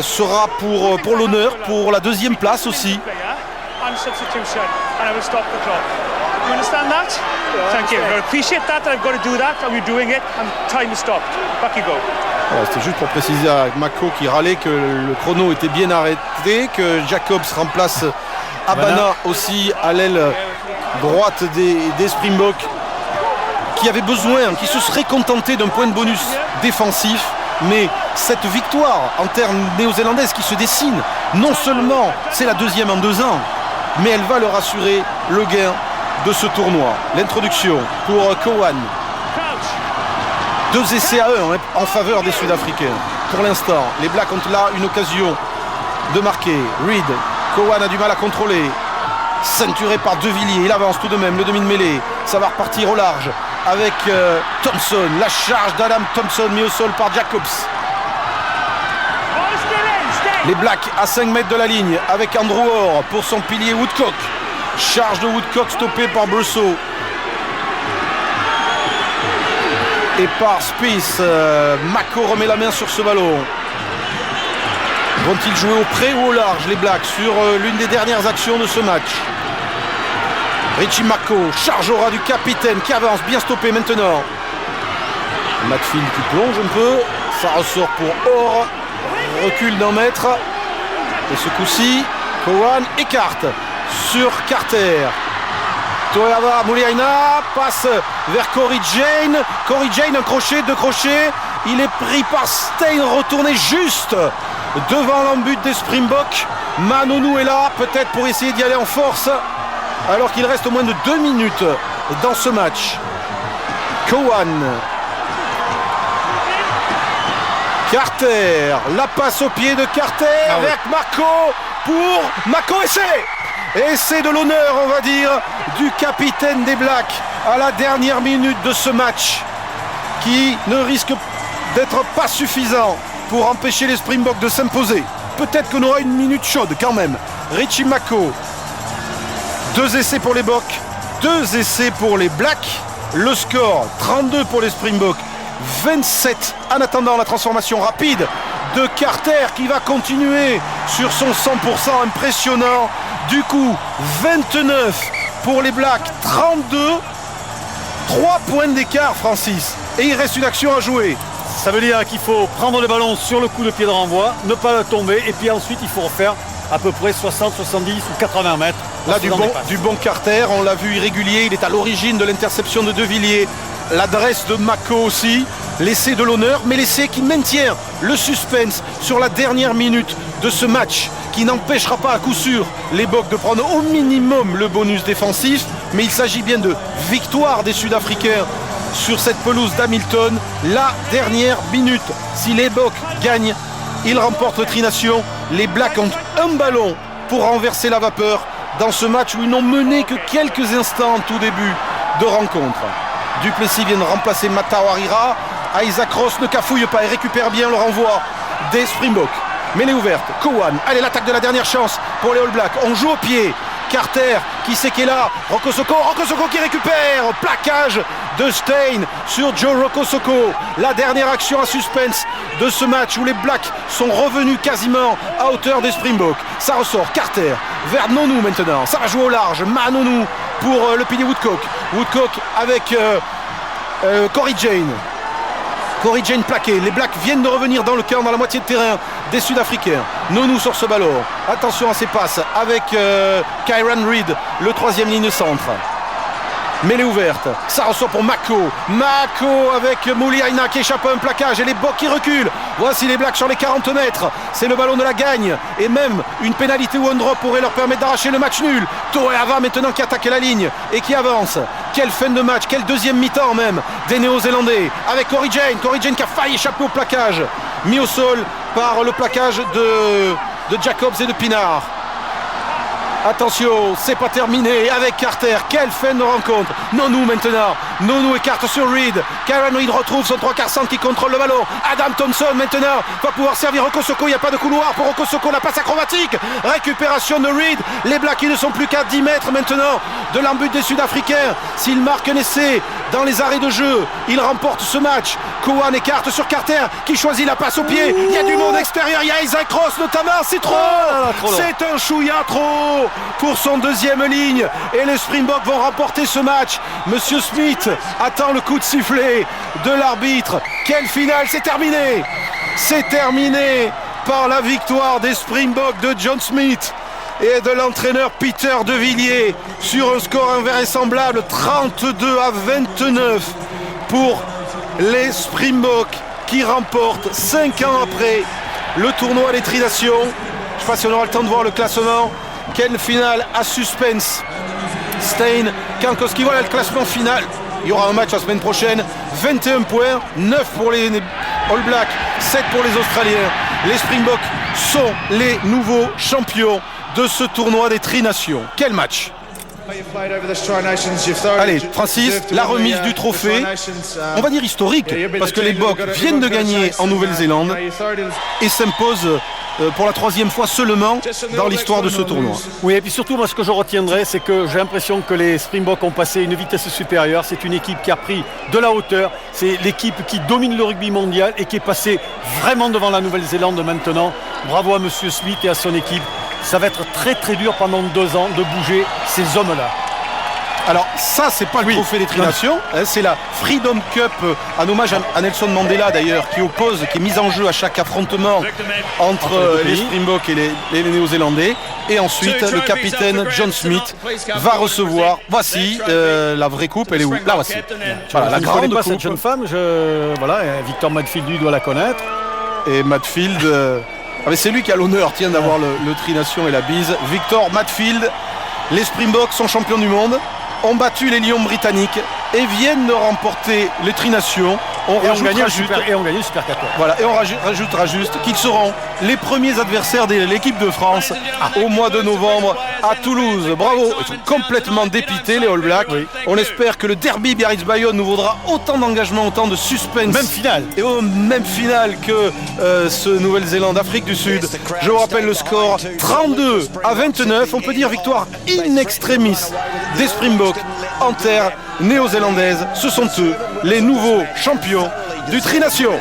sera pour l'honneur, pour la deuxième place aussi. Substitution, and I will stop the clock. You understand that? Thank you. I appreciate that I've got to do that, and we're doing it, and time is stopped. Back you go. Voilà, c'était juste pour préciser à Mako qui râlait que le chrono était bien arrêté, que Jacobs remplace Abana aussi à l'aile droite des Springboks, qui avait besoin, qui se serait contenté d'un point de bonus défensif. Mais cette victoire en termes néo-zélandaises qui se dessine, non seulement c'est la deuxième en 2 ans, mais elle va leur assurer le gain de ce tournoi. L'introduction pour Cowan. 2 essais à 1 en faveur des Sud-Africains. Pour l'instant, les Blacks ont là une occasion de marquer. Reed, Cowan a du mal à contrôler. Ceinturé par De Villiers, il avance tout de même, le demi de mêlée. Ça va repartir au large avec Thompson. La charge d'Adam Thompson mis au sol par Jacobs. Les Blacks à 5 mètres de la ligne avec Andrew Orr pour son pilier Woodcock. Charge de Woodcock stoppée par Brousseau et par Spieth. Mako remet la main sur ce ballon. Vont-ils jouer au près ou au large, les Blacks, sur l'une des dernières actions de ce match? Richie Mako chargera du capitaine qui avance, bien stoppé maintenant. Matfield qui plonge un peu. Ça ressort pour Orr. Recule d'un mètre. Et ce coup-ci, Cowan écarte sur Carter. Toyava Muliaina passe vers Cory Jane. Cory Jane, un crochet, 2 crochets. Il est pris par Stein, retourné juste devant l'embut des Springboks. Manonou est là, peut-être pour essayer d'y aller en force, alors qu'il reste moins de 2 minutes dans ce match. Cowan. Carter, la passe au pied de Carter avec Mako pour Mako essai. Essai de l'honneur, on va dire, du capitaine des Blacks à la dernière minute de ce match, qui ne risque d'être pas suffisant pour empêcher les Springboks de s'imposer. Peut-être qu'on aura une minute chaude quand même. Richie Mako. 2 essais pour les Boks, 2 essais pour les Blacks. Le score, 32 pour les Springboks, 27 en attendant la transformation rapide de Carter qui va continuer sur son 100% impressionnant. Du coup, 29 pour les Blacks, 32. 3 points d'écart, Francis. Et il reste une action à jouer. Ça veut dire qu'il faut prendre le ballon sur le coup de pied de renvoi, ne pas tomber, et puis ensuite il faut refaire à peu près 60, 70 ou 80 mètres. Là, du bon Carter, on l'a vu irrégulier, il est à l'origine de l'interception de De Villiers. L'adresse de Mako aussi, l'essai de l'honneur, mais l'essai qui maintient le suspense sur la dernière minute de ce match, qui n'empêchera pas à coup sûr les Boks de prendre au minimum le bonus défensif, mais il s'agit bien de victoire des Sud-Africains sur cette pelouse d'Hamilton. La dernière minute. Si les Bocs gagnent, ils remportent le Tri-Nation. Les Blacks ont un ballon pour renverser la vapeur dans ce match où ils n'ont mené que quelques instants en tout début de rencontre. Duplessis vient de remplacer Matawarira. Isaac Ross ne cafouille pas et récupère bien le renvoi des Springboks. Mêlée ouverte, Cowan. Allez, l'attaque de la dernière chance pour les All Blacks. On joue au pied. Carter qui sait qu'est là. Rocco Socco qui récupère. Plaquage de Steyn sur Joe Rocco Socco. La dernière action à suspense de ce match où les Blacks sont revenus quasiment à hauteur des Springboks. Ça ressort, Carter vers Nonu maintenant. Ça va jouer au large. Manonu pour le pilier Woodcock. Woodcock avec Corey Jane. Corey Jane plaqué. Les Blacks viennent de revenir dans le camp, dans la moitié de terrain des Sud-Africains. Nonu sort ce ballon. Attention à ses passes avec Kyran Reid, le troisième ligne centre. Mêlée ouverte, ça ressort pour Mako. Mako avec Mouliaina qui échappe à un plaquage et les Bocs qui reculent. Voici les Blacks sur les 40 mètres. C'est le ballon de la gagne. Et même une pénalité ou un drop pourrait leur permettre d'arracher le match nul. Toeava maintenant qui attaque la ligne et qui avance. Quelle fin de match, quelle deuxième mi-temps même des Néo-Zélandais. Avec Corey Jane qui a failli échapper au plaquage. Mis au sol par le plaquage de Jacobs et de Pinard. Attention, c'est pas terminé avec Carter. Quelle fin de rencontre. Nonu maintenant. Nonu écarte sur Reid. Kyran Reid retrouve son 3/4 centre qui contrôle le ballon. Adam Thompson maintenant va pouvoir servir Rocco Socco. Il n'y a pas de couloir pour Rocco Socco. La passe acrobatique. Récupération de Reid. Les Blacks qui ne sont plus qu'à 10 mètres maintenant de l'embut des Sud-Africains. S'ils marquent un essai dans les arrêts de jeu, ils remportent ce match. Cowan écarte sur Carter qui choisit la passe au pied. Il y a du monde extérieur. Il y a Isaac Ross notamment. C'est trop. C'est un chouïa trop pour son deuxième ligne et les Springboks vont remporter ce match. Monsieur Smith attend le coup de sifflet de l'arbitre. Quelle finale, c'est terminé. C'est terminé par la victoire des Springboks de John Smith et de l'entraîneur Peter De Villiers sur un score invraisemblable 32-29 pour les Springboks qui remportent 5 ans après le tournoi des Tri-Nations. Je ne sais pas si on aura le temps de voir le classement. Quelle finale à suspense. Steyn, Kankowski, voilà le classement final. Il y aura un match la semaine prochaine. 21 points, 9 pour les All Blacks, 7 pour les Australiens. Les Springboks sont les nouveaux champions de ce tournoi des Tri-Nations. Quel match! Allez, Francis, la remise du trophée, on va dire historique, parce que les Bocs viennent de gagner en Nouvelle-Zélande et s'imposent pour la 3e fois seulement dans l'histoire de ce tournoi. Oui, et puis surtout, moi, ce que je retiendrai, c'est que j'ai l'impression que les Springboks ont passé une vitesse supérieure. C'est une équipe qui a pris de la hauteur. C'est l'équipe qui domine le rugby mondial et qui est passée vraiment devant la Nouvelle-Zélande maintenant. Bravo à Monsieur Smith et à son équipe. Ça va être très très dur pendant 2 ans de bouger ces hommes-là. Alors ça, c'est pas le trophée des Tri-Nations, c'est la Freedom Cup, en hommage à Nelson Mandela d'ailleurs, qui est mise en jeu à chaque affrontement entre les Springboks et les Néo-Zélandais. Et ensuite, le capitaine John Smith va recevoir, voici la vraie coupe, elle est où? Là, voici. Voilà, la grande coupe. Cette jeune femme, voilà, Victor Matfield, lui, doit la connaître. Et Matfield, c'est lui qui a l'honneur, d'avoir le Tri-Nation et la bise. Victor Matfield, les Springboks sont champions du monde, ont battu les Lions britanniques et viennent de remporter les Tri-Nations. On gagné le Super 14. Voilà, et on rajoutera juste qu'ils seront les premiers adversaires de l'équipe de France au mois de novembre à Toulouse. Bravo, ils sont complètement dépités les All Blacks. Oui. On espère que le derby Biarritz-Bayonne nous vaudra autant d'engagement, autant de suspense. Même finale. Et même finale que ce Nouvelle-Zélande-Afrique du Sud. Je vous rappelle le score 32-29. On peut dire victoire in extremis des Springboks en terre néo-zélandaise. Ce sont eux les nouveaux champions du Tri-Nation.